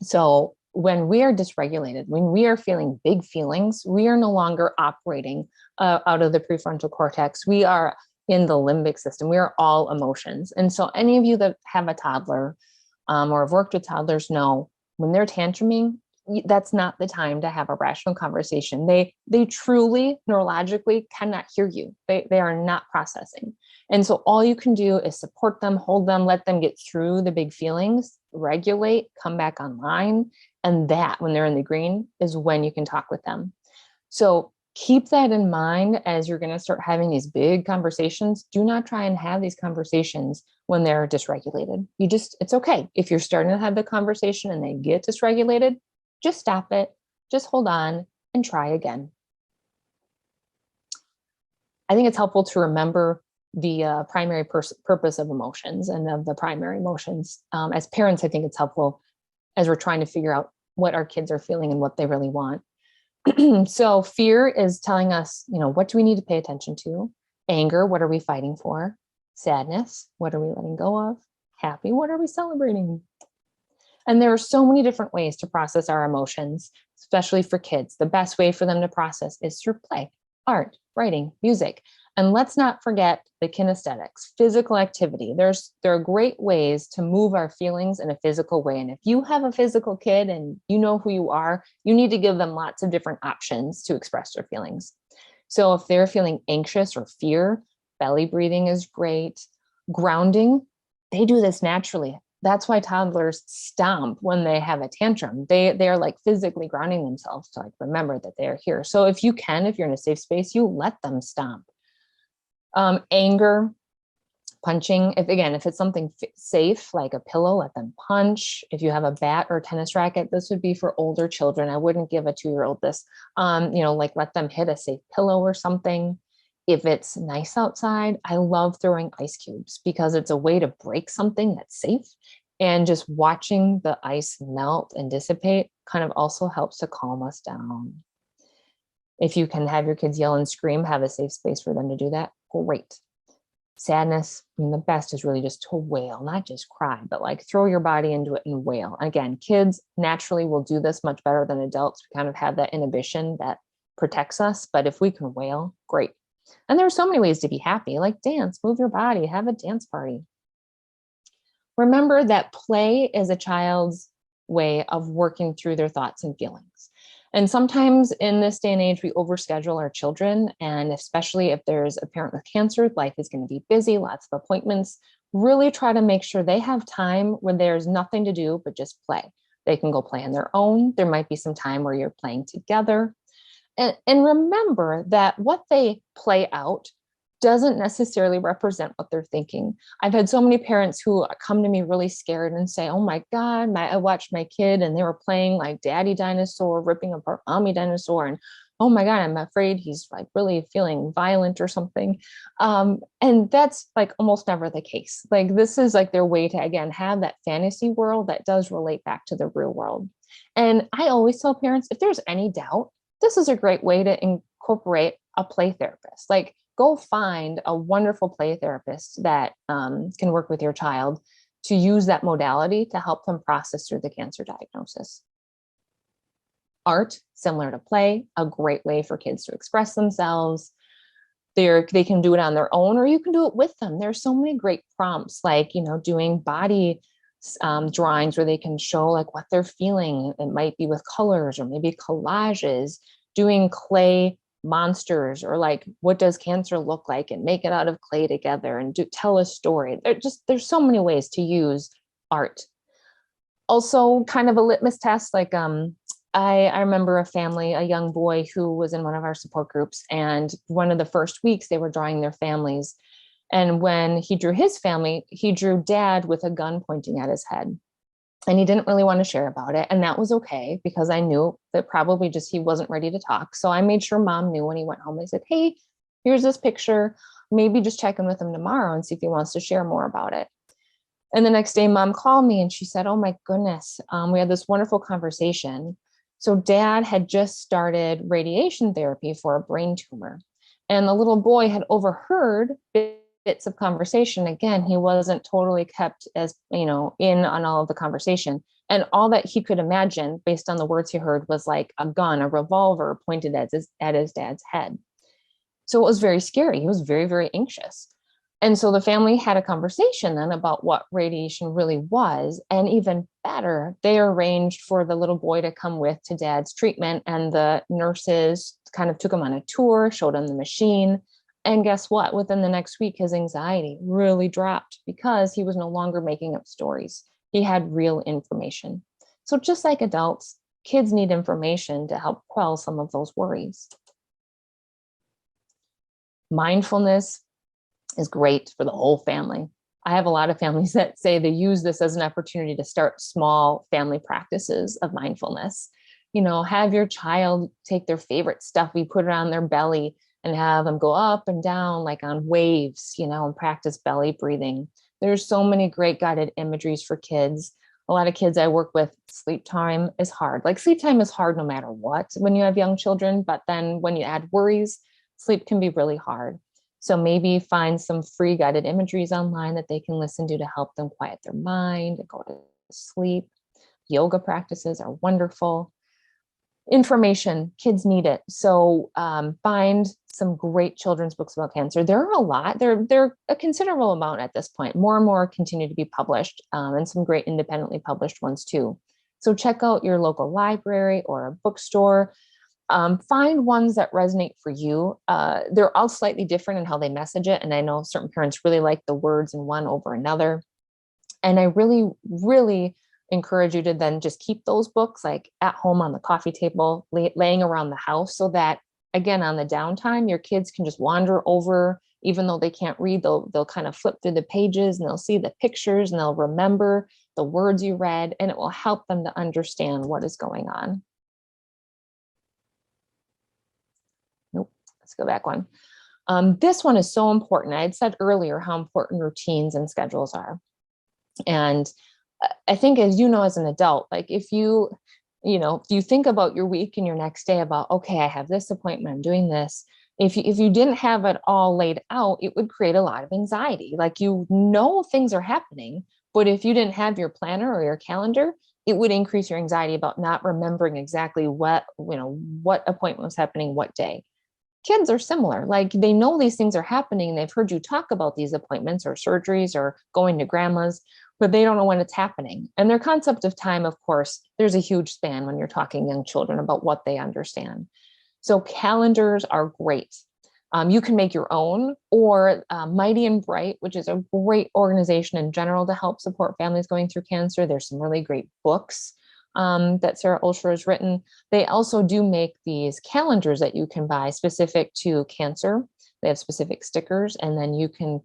So when we are dysregulated, when we are feeling big feelings, we are no longer operating out of the prefrontal cortex. We are in the limbic system. We are all emotions. And so any of you that have a toddler or have worked with toddlers know when they're tantruming, that's not the time to have a rational conversation. They truly neurologically cannot hear you. They are not processing. And so all you can do is support them, hold them, let them get through the big feelings, regulate, come back online. And that, when they're in the green, is when you can talk with them. So keep that in mind as you're going to start having these big conversations. Do not try and have these conversations when they're dysregulated. It's okay. If you're starting to have the conversation and they get dysregulated, just stop it, just hold on and try again. I think it's helpful to remember the primary purpose of emotions and of the primary emotions. As parents, I think it's helpful as we're trying to figure out what our kids are feeling and what they really want. So fear is telling us, what do we need to pay attention to? Anger, what are we fighting for? Sadness, what are we letting go of? Happy, what are we celebrating? And there are so many different ways to process our emotions, especially for kids. The best way for them to process is through play, art, writing, music. And let's not forget the kinesthetics, physical activity. There are great ways to move our feelings in a physical way. And if you have a physical kid and you know who you are, you need to give them lots of different options to express their feelings. So if they're feeling anxious or fear, belly breathing is great. Grounding, they do this naturally. That's why toddlers stomp when they have a tantrum. They're like physically grounding themselves to like remember that they're here. So if you're in a safe space, you let them stomp. Anger, punching. If it's something safe, like a pillow, let them punch. If you have a bat or tennis racket, this would be for older children. I wouldn't give a 2-year-old this, let them hit a safe pillow or something. If it's nice outside, I love throwing ice cubes because it's a way to break something that's safe. And just watching the ice melt and dissipate kind of also helps to calm us down. If you can have your kids yell and scream, have a safe space for them to do that, great. Sadness, the best is really just to wail, not just cry, but like throw your body into it and wail. Again, kids naturally will do this much better than adults. We kind of have that inhibition that protects us. But if we can wail, great. And there are so many ways to be happy, like dance, move your body, have a dance party. Remember that play is a child's way of working through their thoughts and feelings. And sometimes in this day and age, we overschedule our children. And especially if there's a parent with cancer, life is going to be busy, lots of appointments. Really try to make sure they have time when there's nothing to do but just play. They can go play on their own. There might be some time where you're playing together. And remember that what they play out doesn't necessarily represent what they're thinking. I've had so many parents who come to me really scared and say, oh my God, I watched my kid and they were playing like daddy dinosaur, ripping apart mommy dinosaur. And oh my God, I'm afraid he's like really feeling violent or something. And that's like almost never the case. Like this is like their way to, again, have that fantasy world that does relate back to the real world. And I always tell parents, if there's any doubt, this is a great way to incorporate a play therapist. Like go find a wonderful play therapist that can work with your child to use that modality to help them process through the cancer diagnosis. Art, similar to play, a great way for kids to express themselves. They can do it on their own, or you can do it with them. There's so many great prompts, like, doing body drawings where they can show like what they're feeling. It might be with colors or maybe collages, doing clay monsters, or like what does cancer look like, and make it out of clay together and tell a story. There's so many ways to use art. Also kind of a litmus test, like I remember a young boy who was in one of our support groups, and one of the first weeks they were drawing their families. And when he drew his family, he drew dad with a gun pointing at his head. And he didn't really want to share about it. And that was okay, because I knew that probably just he wasn't ready to talk. So I made sure mom knew when he went home. I said, hey, here's this picture. Maybe just check in with him tomorrow and see if he wants to share more about it. And the next day, mom called me and she said, oh my goodness, we had this wonderful conversation. So dad had just started radiation therapy for a brain tumor. And the little boy had overheard bits of conversation. Again, he wasn't totally kept as, in on all of the conversation. And all that he could imagine based on the words he heard was like a gun, a revolver pointed at his dad's head. So it was very scary. He was very, very anxious. And so the family had a conversation then about what radiation really was. And even better, they arranged for the little boy to come with to dad's treatment. And the nurses kind of took him on a tour, showed him the machine. And guess what? Within the next week, his anxiety really dropped because he was no longer making up stories. He had real information. So just like adults, kids need information to help quell some of those worries. Mindfulness is great for the whole family. I have a lot of families that say they use this as an opportunity to start small family practices of mindfulness. Have your child take their favorite stuffy, put it on their belly, and have them go up and down like on waves, and practice belly breathing. There's so many great guided imageries for kids. A lot of kids I work with, sleep time is hard. Like sleep time is hard no matter what when you have young children, but then when you add worries, sleep can be really hard. So maybe find some free guided imageries online that they can listen to help them quiet their mind and go to sleep. Yoga practices are wonderful. Information, kids need it. So find some great children's books about cancer. There are a lot. They're a considerable amount at this point. More and more continue to be published, and some great independently published ones too. So check out your local library or a bookstore. Find ones that resonate for you. They're all slightly different in how they message it. And I know certain parents really like the words in one over another. And I really, really encourage you to then just keep those books like at home on the coffee table, laying around the house, so that, again, on the downtime, your kids can just wander over. Even though they can't read, they'll kind of flip through the pages and they'll see the pictures and they'll remember the words you read, and it will help them to understand what is going on. Nope, let's go back one. This one is so important. I had said earlier how important routines and schedules are. And I think, as as an adult, like if you think about your week and your next day about, okay, I have this appointment, I'm doing this. If you didn't have it all laid out, it would create a lot of anxiety. Like, things are happening, but if you didn't have your planner or your calendar, it would increase your anxiety about not remembering exactly what appointment was happening, what day. Kids are similar. Like, they know these things are happening. They've heard you talk about these appointments or surgeries or going to grandma's, but they don't know when it's happening. And their concept of time, of course, there's a huge span when you're talking young children about what they understand. So calendars are great. You can make your own, or Mighty and Bright, which is a great organization in general to help support families going through cancer. There's some really great books that Sarah Ulsher has written. They also do make these calendars that you can buy specific to cancer. They have specific stickers, and then you can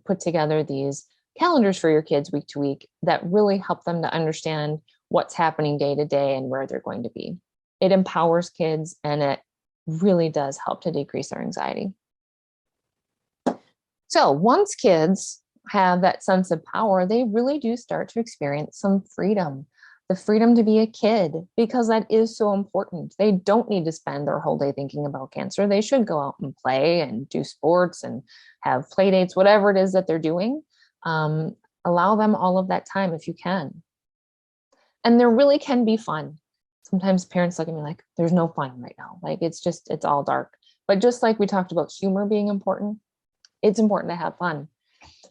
put together these calendars for your kids week to week that really help them to understand what's happening day to day and where they're going to be. It empowers kids, and it really does help to decrease their anxiety. So once kids have that sense of power, they really do start to experience some freedom. The freedom to be a kid, because that is so important. They don't need to spend their whole day thinking about cancer. They should go out and play and do sports and have play dates, whatever it is that they're doing. Allow them all of that time if you can. And there really can be fun. Sometimes parents look at me like, there's no fun right now. Like, it's all dark. But just like we talked about humor being important, it's important to have fun.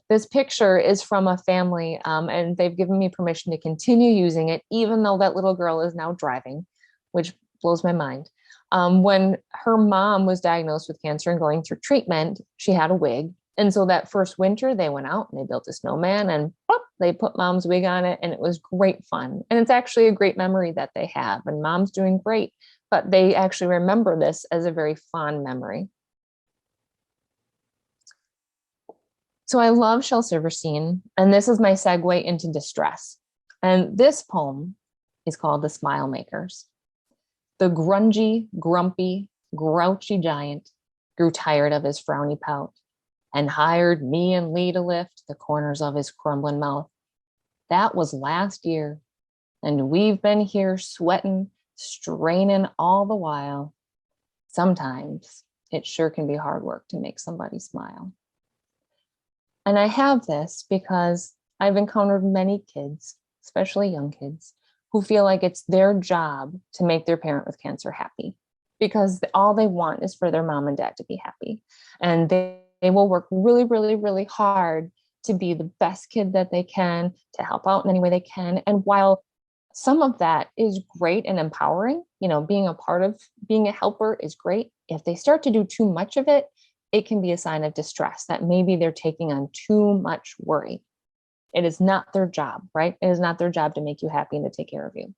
This picture is from a family, and they've given me permission to continue using it, even though that little girl is now driving, which blows my mind. When her mom was diagnosed with cancer and going through treatment, she had a wig. And so that first winter, they went out and they built a snowman, and they put mom's wig on it, and it was great fun. And it's actually a great memory that they have, and mom's doing great, but they actually remember this as a very fond memory. So I love Shel Silverstein, and this is my segue into distress. And this poem is called The Smile Makers. The grungy, grumpy, grouchy giant grew tired of his frowny pout and hired me and Lee to lift the corners of his crumbling mouth. That was last year, and we've been here sweating, straining all the while. Sometimes it sure can be hard work to make somebody smile. And I have this because I've encountered many kids, especially young kids, who feel like it's their job to make their parent with cancer happy, because all they want is for their mom and dad to be happy. And they will work really, really, really hard to be the best kid that they can, to help out in any way they can. And while some of that is great and empowering, being a part of being a helper is great, if they start to do too much of it, it can be a sign of distress, that maybe they're taking on too much worry. It is not their job, right? It is not their job to make you happy and to take care of you.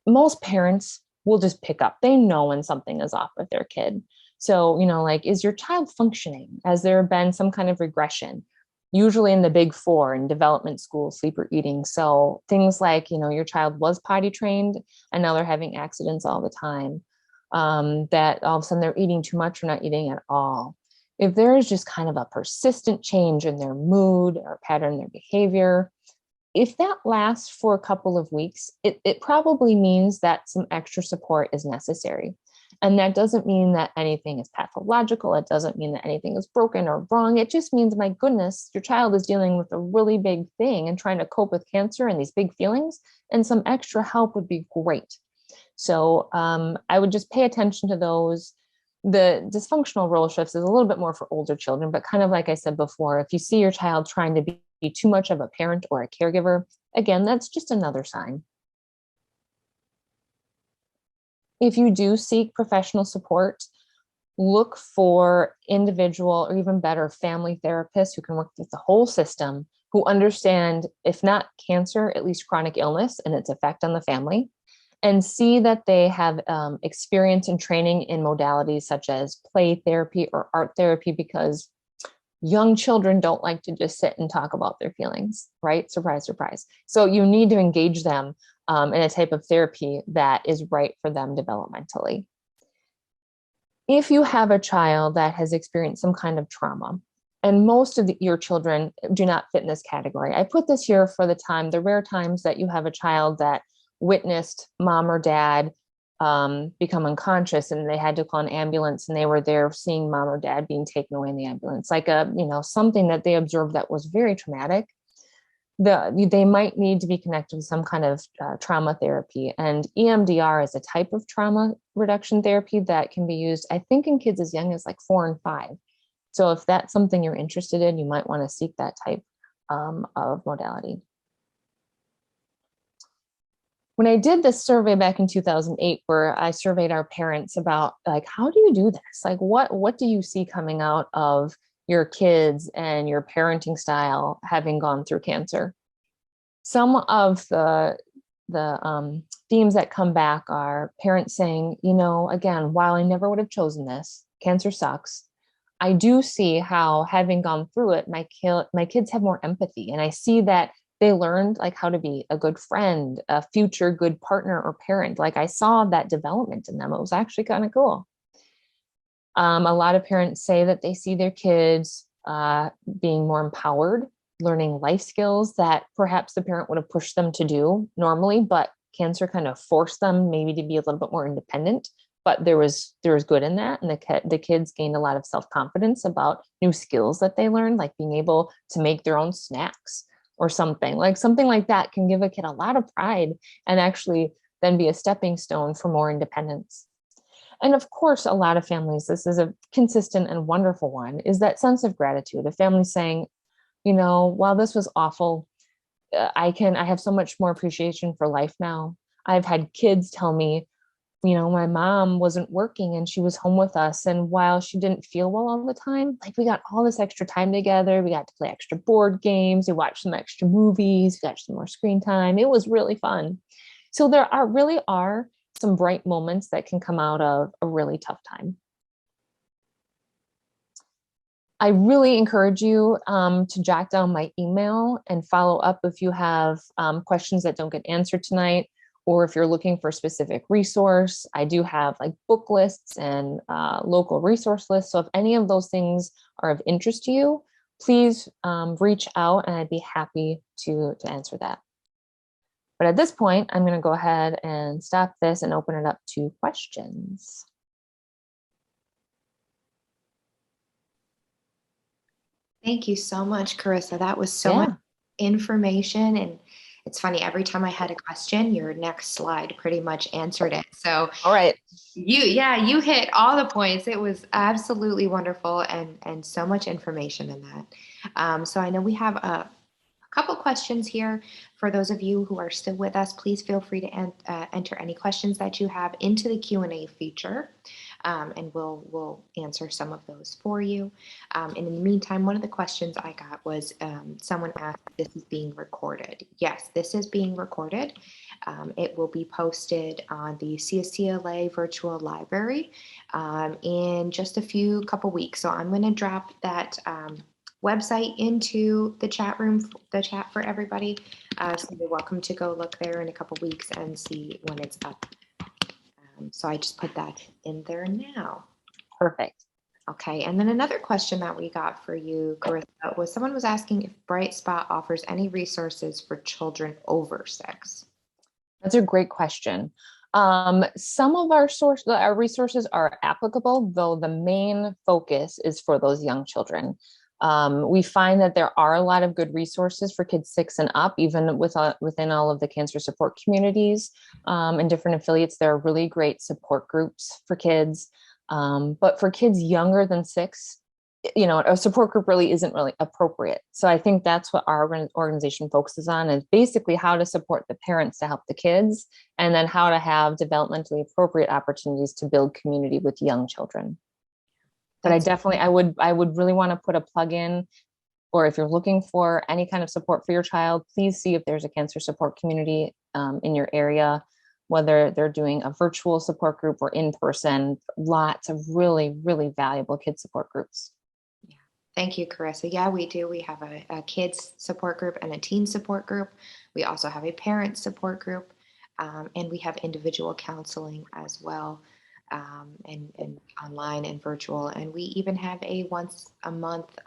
Most parents will just pick up. They know when something is off with their kid. So, like, is your child functioning? Has there been some kind of regression? Usually in the big four in development school, sleep or eating. So things like, your child was potty trained and now they're having accidents all the time. That all of a sudden they're eating too much or not eating at all. If there is just kind of a persistent change in their mood or pattern, their behavior, if that lasts for a couple of weeks, it probably means that some extra support is necessary. And that doesn't mean that anything is pathological. It doesn't mean that anything is broken or wrong. It just means, my goodness, your child is dealing with a really big thing and trying to cope with cancer and these big feelings, and some extra help would be great. So I would just pay attention to those. The dysfunctional role shifts is a little bit more for older children, but kind of like I said before, if you see your child trying to be too much of a parent or a caregiver, again, that's just another sign. If you do seek professional support, look for individual or even better family therapists who can work with the whole system, who understand, if not cancer, at least chronic illness and its effect on the family, and see that they have experience and training in modalities such as play therapy or art therapy, because young children don't like to just sit and talk about their feelings, right? Surprise, surprise. So you need to engage them in a type of therapy that is right for them developmentally. If you have a child that has experienced some kind of trauma, and most of your children do not fit in this category, I put this here for the rare times that you have a child that witnessed mom or dad become unconscious and they had to call an ambulance, and they were there seeing mom or dad being taken away in the ambulance, like something that they observed that was very traumatic. They might need to be connected with some kind of trauma therapy, and EMDR is a type of trauma reduction therapy that can be used, I think, in kids as young as like 4 and 5. So if that's something you're interested in, you might want to seek that type of modality. When I did this survey back in 2008, where I surveyed our parents about, like, how do you do this? Like, what do you see coming out of your kids and your parenting style having gone through cancer? Some of the themes that come back are parents saying, again, while I never would have chosen this, cancer sucks, I do see how, having gone through it, my kids have more empathy, and I see that they learned like how to be a good friend, a future good partner or parent. Like, I saw that development in them. It was actually kind of cool. A lot of parents say that they see their kids being more empowered, learning life skills that perhaps the parent would have pushed them to do normally, but cancer kind of forced them maybe to be a little bit more independent. But there was good in that, and the kids gained a lot of self-confidence about new skills that they learned, like being able to make their own snacks or something like that can give a kid a lot of pride, and actually then be a stepping stone for more independence. And of course, a lot of families, this is a consistent and wonderful one, is that sense of gratitude. A family saying, while this was awful, I have so much more appreciation for life now. I've had kids tell me, my mom wasn't working and she was home with us, and while she didn't feel well all the time, like, we got all this extra time together. We got to play extra board games. We watched some extra movies. We got some more screen time. It was really fun. So there really are some bright moments that can come out of a really tough time. I really encourage you to jot down my email and follow up if you have questions that don't get answered tonight, or if you're looking for a specific resource. I do have like book lists and local resource lists. So if any of those things are of interest to you, please reach out and I'd be happy to answer that. But at this point, I'm going to go ahead and stop this and open it up to questions. Thank you so much, Carissa. That was so much information. And it's funny, every time I had a question, your next slide pretty much answered it. So all right. You hit all the points. It was absolutely wonderful, and so much information in that. So I know we have a couple questions here. For those of you who are still with us, please feel free to enter any questions that you have into the Q&A feature. and we'll answer some of those for you. And in the meantime, one of the questions I got was someone asked if this is being recorded. Yes, this is being recorded. It will be posted on the CSCLA virtual library in just a couple weeks. So I'm going to drop that website into the chat room, the chat for everybody. So you're welcome to go look there in a couple weeks and see when it's up. So I just put that in there now. Perfect. Okay, and then another question that we got for you, Carissa, was someone was asking if Bright Spot offers any resources for children over 6. That's a great question. Some of our resources are applicable, though the main focus is for those young children. We find that there are a lot of good resources for kids 6 and up, even within all of the cancer support communities and different affiliates. There are really great support groups for kids. But for kids younger than 6, a support group really isn't really appropriate. So I think that's what our organization focuses on, is basically how to support the parents to help the kids, and then how to have developmentally appropriate opportunities to build community with young children. But I would really want to put a plug in, or if you're looking for any kind of support for your child, please see if there's a cancer support community in your area, whether they're doing a virtual support group or in person. Lots of really, really valuable kid support groups. Yeah. Thank you, Carissa. Yeah, we do. We have a kids support group and a teen support group. We also have a parent support group, and we have individual counseling as well. And online and virtual. And we even have a once a month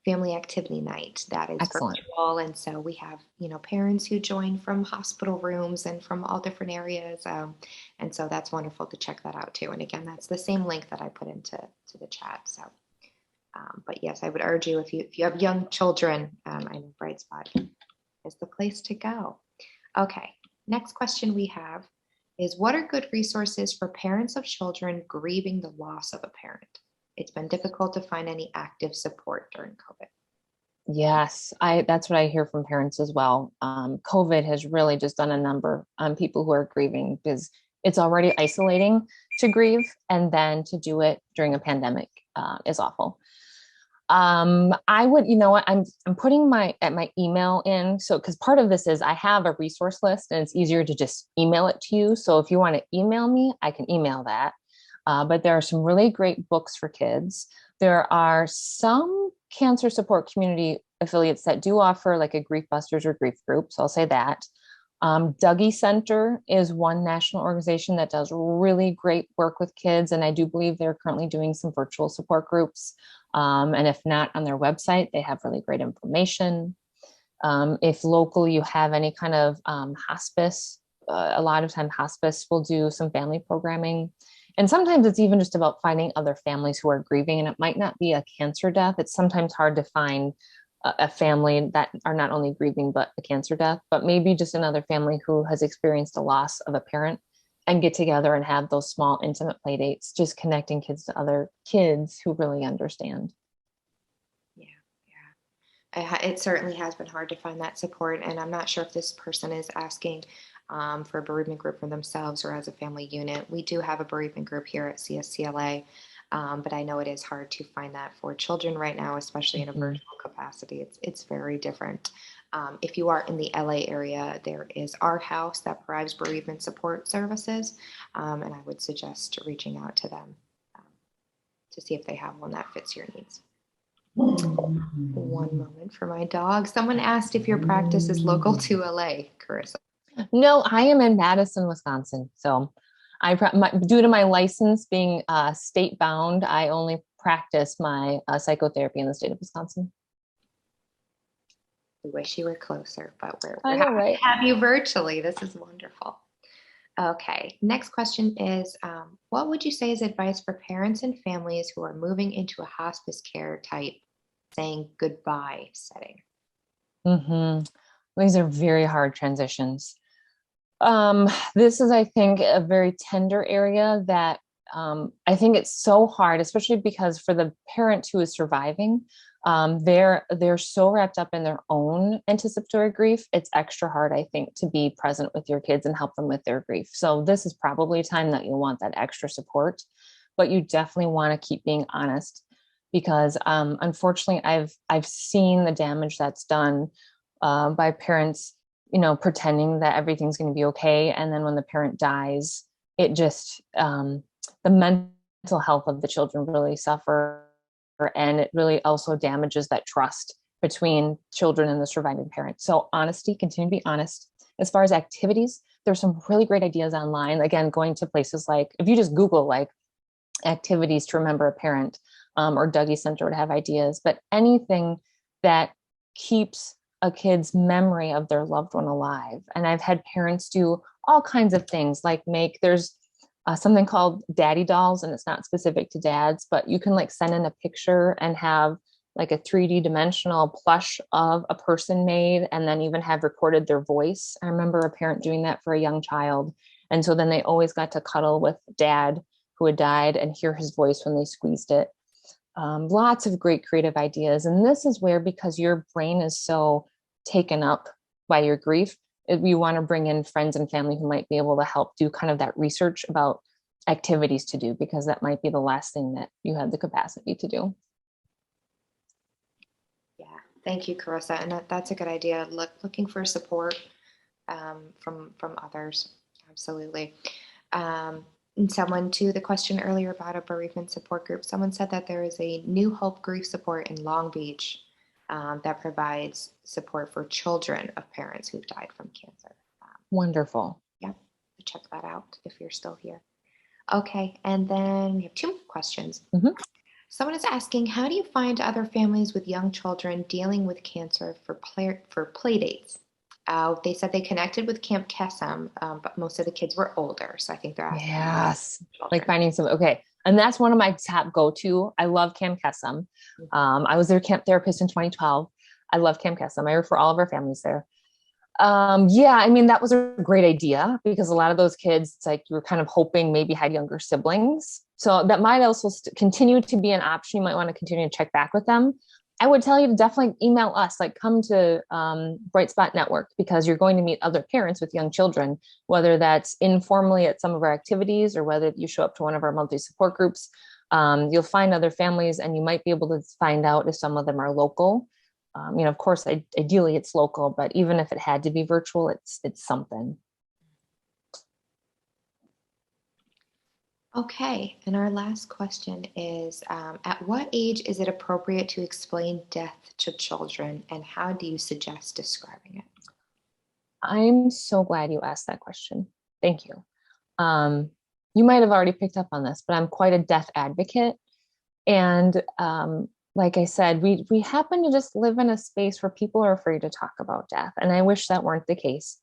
family activity night that is Excellent. virtual. And so we have, parents who join from hospital rooms and from all different areas. And so that's wonderful to check that out too. And again, that's the same link that I put into the chat. So, but yes, I would urge you, if you have young children, I know Bright Spot is the place to go. Okay, next question we have is, what are good resources for parents of children grieving the loss of a parent? It's been difficult to find any active support during COVID. Yes, that's what I hear from parents as well. COVID has really just done a number on people who are grieving, because it's already isolating to grieve, and then to do it during a pandemic is awful. I would, I'm putting my email in. So, because part of this is I have a resource list and it's easier to just email it to you. So if you want to email me, I can email that. But there are some really great books for kids. There are some cancer support community affiliates that do offer like a Grief Busters or grief group. So I'll say that. Dougie Center is one national organization that does really great work with kids. And I do believe they're currently doing some virtual support groups. And if not, on their website, they have really great information. If local, you have any kind of hospice, a lot of time hospice will do some family programming. And sometimes it's even just about finding other families who are grieving, and it might not be a cancer death. It's sometimes hard to find a family that are not only grieving, but a cancer death, but maybe just another family who has experienced the loss of a parent, and get together and have those small intimate play dates, just connecting kids to other kids who really understand. Yeah. It certainly has been hard to find that support. And I'm not sure if this person is asking for a bereavement group for themselves or as a family unit. We do have a bereavement group here at CSCLA, but I know it is hard to find that for children right now, especially in a virtual capacity. It's very different. If you are in the LA area, there is Our House that provides bereavement support services, and I would suggest reaching out to them to see if they have one that fits your needs. One moment for my dog. Someone asked if your practice is local to LA, Carissa. No, I am in Madison, Wisconsin. So due to my license being state bound, I only practice my psychotherapy in the state of Wisconsin. We wish you were closer, but we're I know, happy right? to have you virtually. This is wonderful. Okay, next question is, what would you say is advice for parents and families who are moving into a hospice care type saying goodbye setting? These are very hard transitions. This is, I think, a very tender area that I think it's so hard, especially because for the parent who is surviving, They're so wrapped up in their own anticipatory grief. It's extra hard, I think, to be present with your kids and help them with their grief. So this is probably a time that you'll want that extra support, but you definitely want to keep being honest, because unfortunately, I've seen the damage that's done by parents, pretending that everything's going to be okay, and then when the parent dies, it just the mental health of the children really suffer, and it really also damages that trust between children and the surviving parent. So honesty, continue to be honest. As far as activities, there's some really great ideas online. Again, going to places like, if you just Google like activities to remember a parent, or Dougie Center would have ideas, but anything that keeps a kid's memory of their loved one alive. And I've had parents do all kinds of things, like there's something called daddy dolls, and it's not specific to dads, but you can like send in a picture and have like a 3D dimensional plush of a person made, and then even have recorded their voice. I remember a parent doing that for a young child. And so then they always got to cuddle with dad who had died and hear his voice when they squeezed it. Lots of great creative ideas. And this is where, because your brain is so taken up by your grief, you want to bring in friends and family who might be able to help do kind of that research about activities to do, because that might be the last thing that you have the capacity to do. Yeah, thank you, Carissa. And that's a good idea. Looking for support from others. Absolutely. And someone, to the question earlier about a bereavement support group, someone said that there is a New Hope Grief Support in Long Beach that provides support for children of parents who've died from cancer. Wonderful. Yeah, check that out if you're still here. Okay, and then we have two more questions. Mm-hmm. Someone is asking, how do you find other families with young children dealing with cancer for play dates? They said they connected with Camp Kesem, but most of the kids were older, so I think they're asking. Yes, like finding some, okay. And that's one of my top go-to. I love Camp Kesem. I was their camp therapist in 2012. I love Camp Kesem. I refer all of our families there. Yeah, I mean, that was a great idea, because a lot of those kids, it's like you were kind of hoping maybe had younger siblings. So that might also continue to be an option. You might want to continue to check back with them. I would tell you to definitely email us, like come to Bright Spot Network, because you're going to meet other parents with young children, whether that's informally at some of our activities or whether you show up to one of our monthly support groups. You'll find other families, and you might be able to find out if some of them are local. Of course, ideally it's local, but even if it had to be virtual, it's something. Okay, and our last question is, at what age is it appropriate to explain death to children, and how do you suggest describing it? I'm so glad you asked that question. Thank you. You might have already picked up on this, but I'm quite a death advocate. And like I said, we happen to just live in a space where people are afraid to talk about death. And I wish that weren't the case.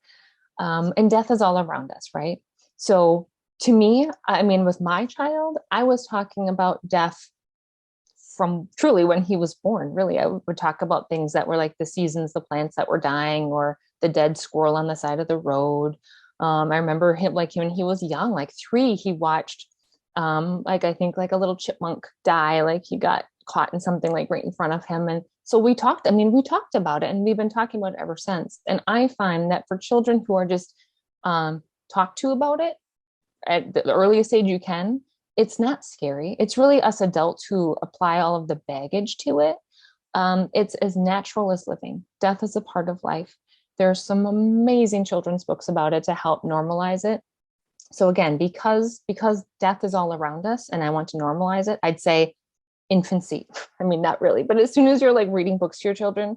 And death is all around us, right? So to me, I mean, with my child, I was talking about death from truly when he was born. Really, I would talk about things that were like the seasons, the plants that were dying, or the dead squirrel on the side of the road. I remember him, like when he was young, like 3, he watched like I think like a little chipmunk die, like he got caught in something like right in front of him. And so we talked about it, and we've been talking about it ever since. And I find that for children who are just talked to about it at the earliest age you can, it's not scary. It's really us adults who apply all of the baggage to it. It's as natural as living. Death is a part of life. There's some amazing children's books about it to help normalize it. So again, because death is all around us, and I want to normalize it, I'd say infancy. I mean, not really, but as soon as you're like reading books to your children,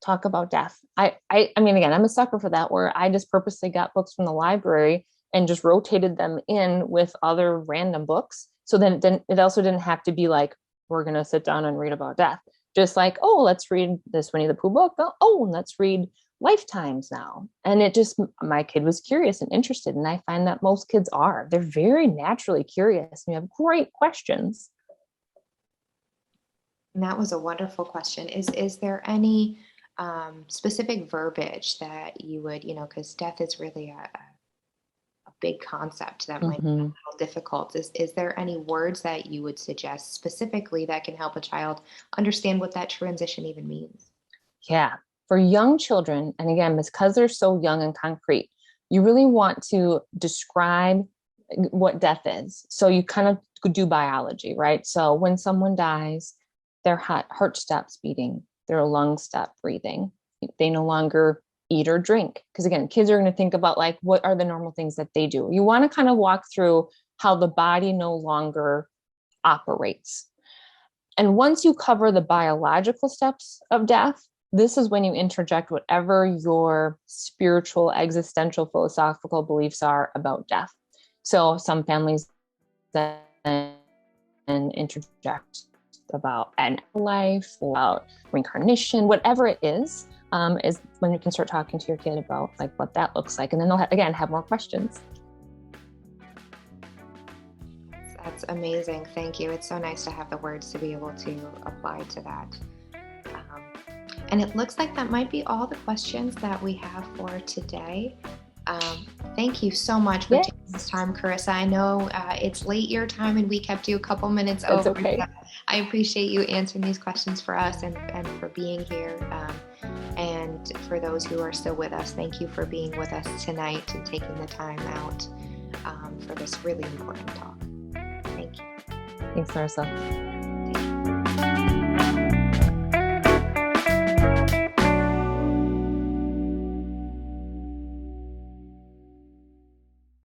talk about death. I mean, again, I'm a sucker for that, where I just purposely got books from the library and just rotated them in with other random books. So then it also didn't have to be like, we're going to sit down and read about death. Just like, oh, let's read this Winnie the Pooh book. Oh, let's read Lifetimes now. And it just, my kid was curious and interested. And I find that most kids are. They're very naturally curious, and you have great questions. And that was a wonderful question. Is there any specific verbiage that you would, because death is really a big concept that might be a Mhm. little difficult. Is there any words that you would suggest specifically that can help a child understand what that transition even means? Yeah. For young children, and again, because they're so young and concrete, you really want to describe what death is. So you kind of could do biology, right? So when someone dies, their heart stops beating, their lungs stop breathing. They no longer eat or drink. Because again, kids are going to think about like, what are the normal things that they do? You want to kind of walk through how the body no longer operates. And once you cover the biological steps of death, this is when you interject whatever your spiritual, existential, philosophical beliefs are about death. So some families then interject about an life, about reincarnation, whatever it is when you can start talking to your kid about like what that looks like. And then they'll again have more questions. That's amazing. Thank you. It's so nice to have the words to be able to apply to that. Um, and it looks like that might be all the questions that we have for today. Thank you so much for taking this time, Carissa. I know it's late your time and we kept you a couple minutes over. Okay. I appreciate you answering these questions for us and for being here. And for those who are still with us, thank you for being with us tonight and taking the time out for this really important talk. Thank you. Thanks, Larissa. Thank you.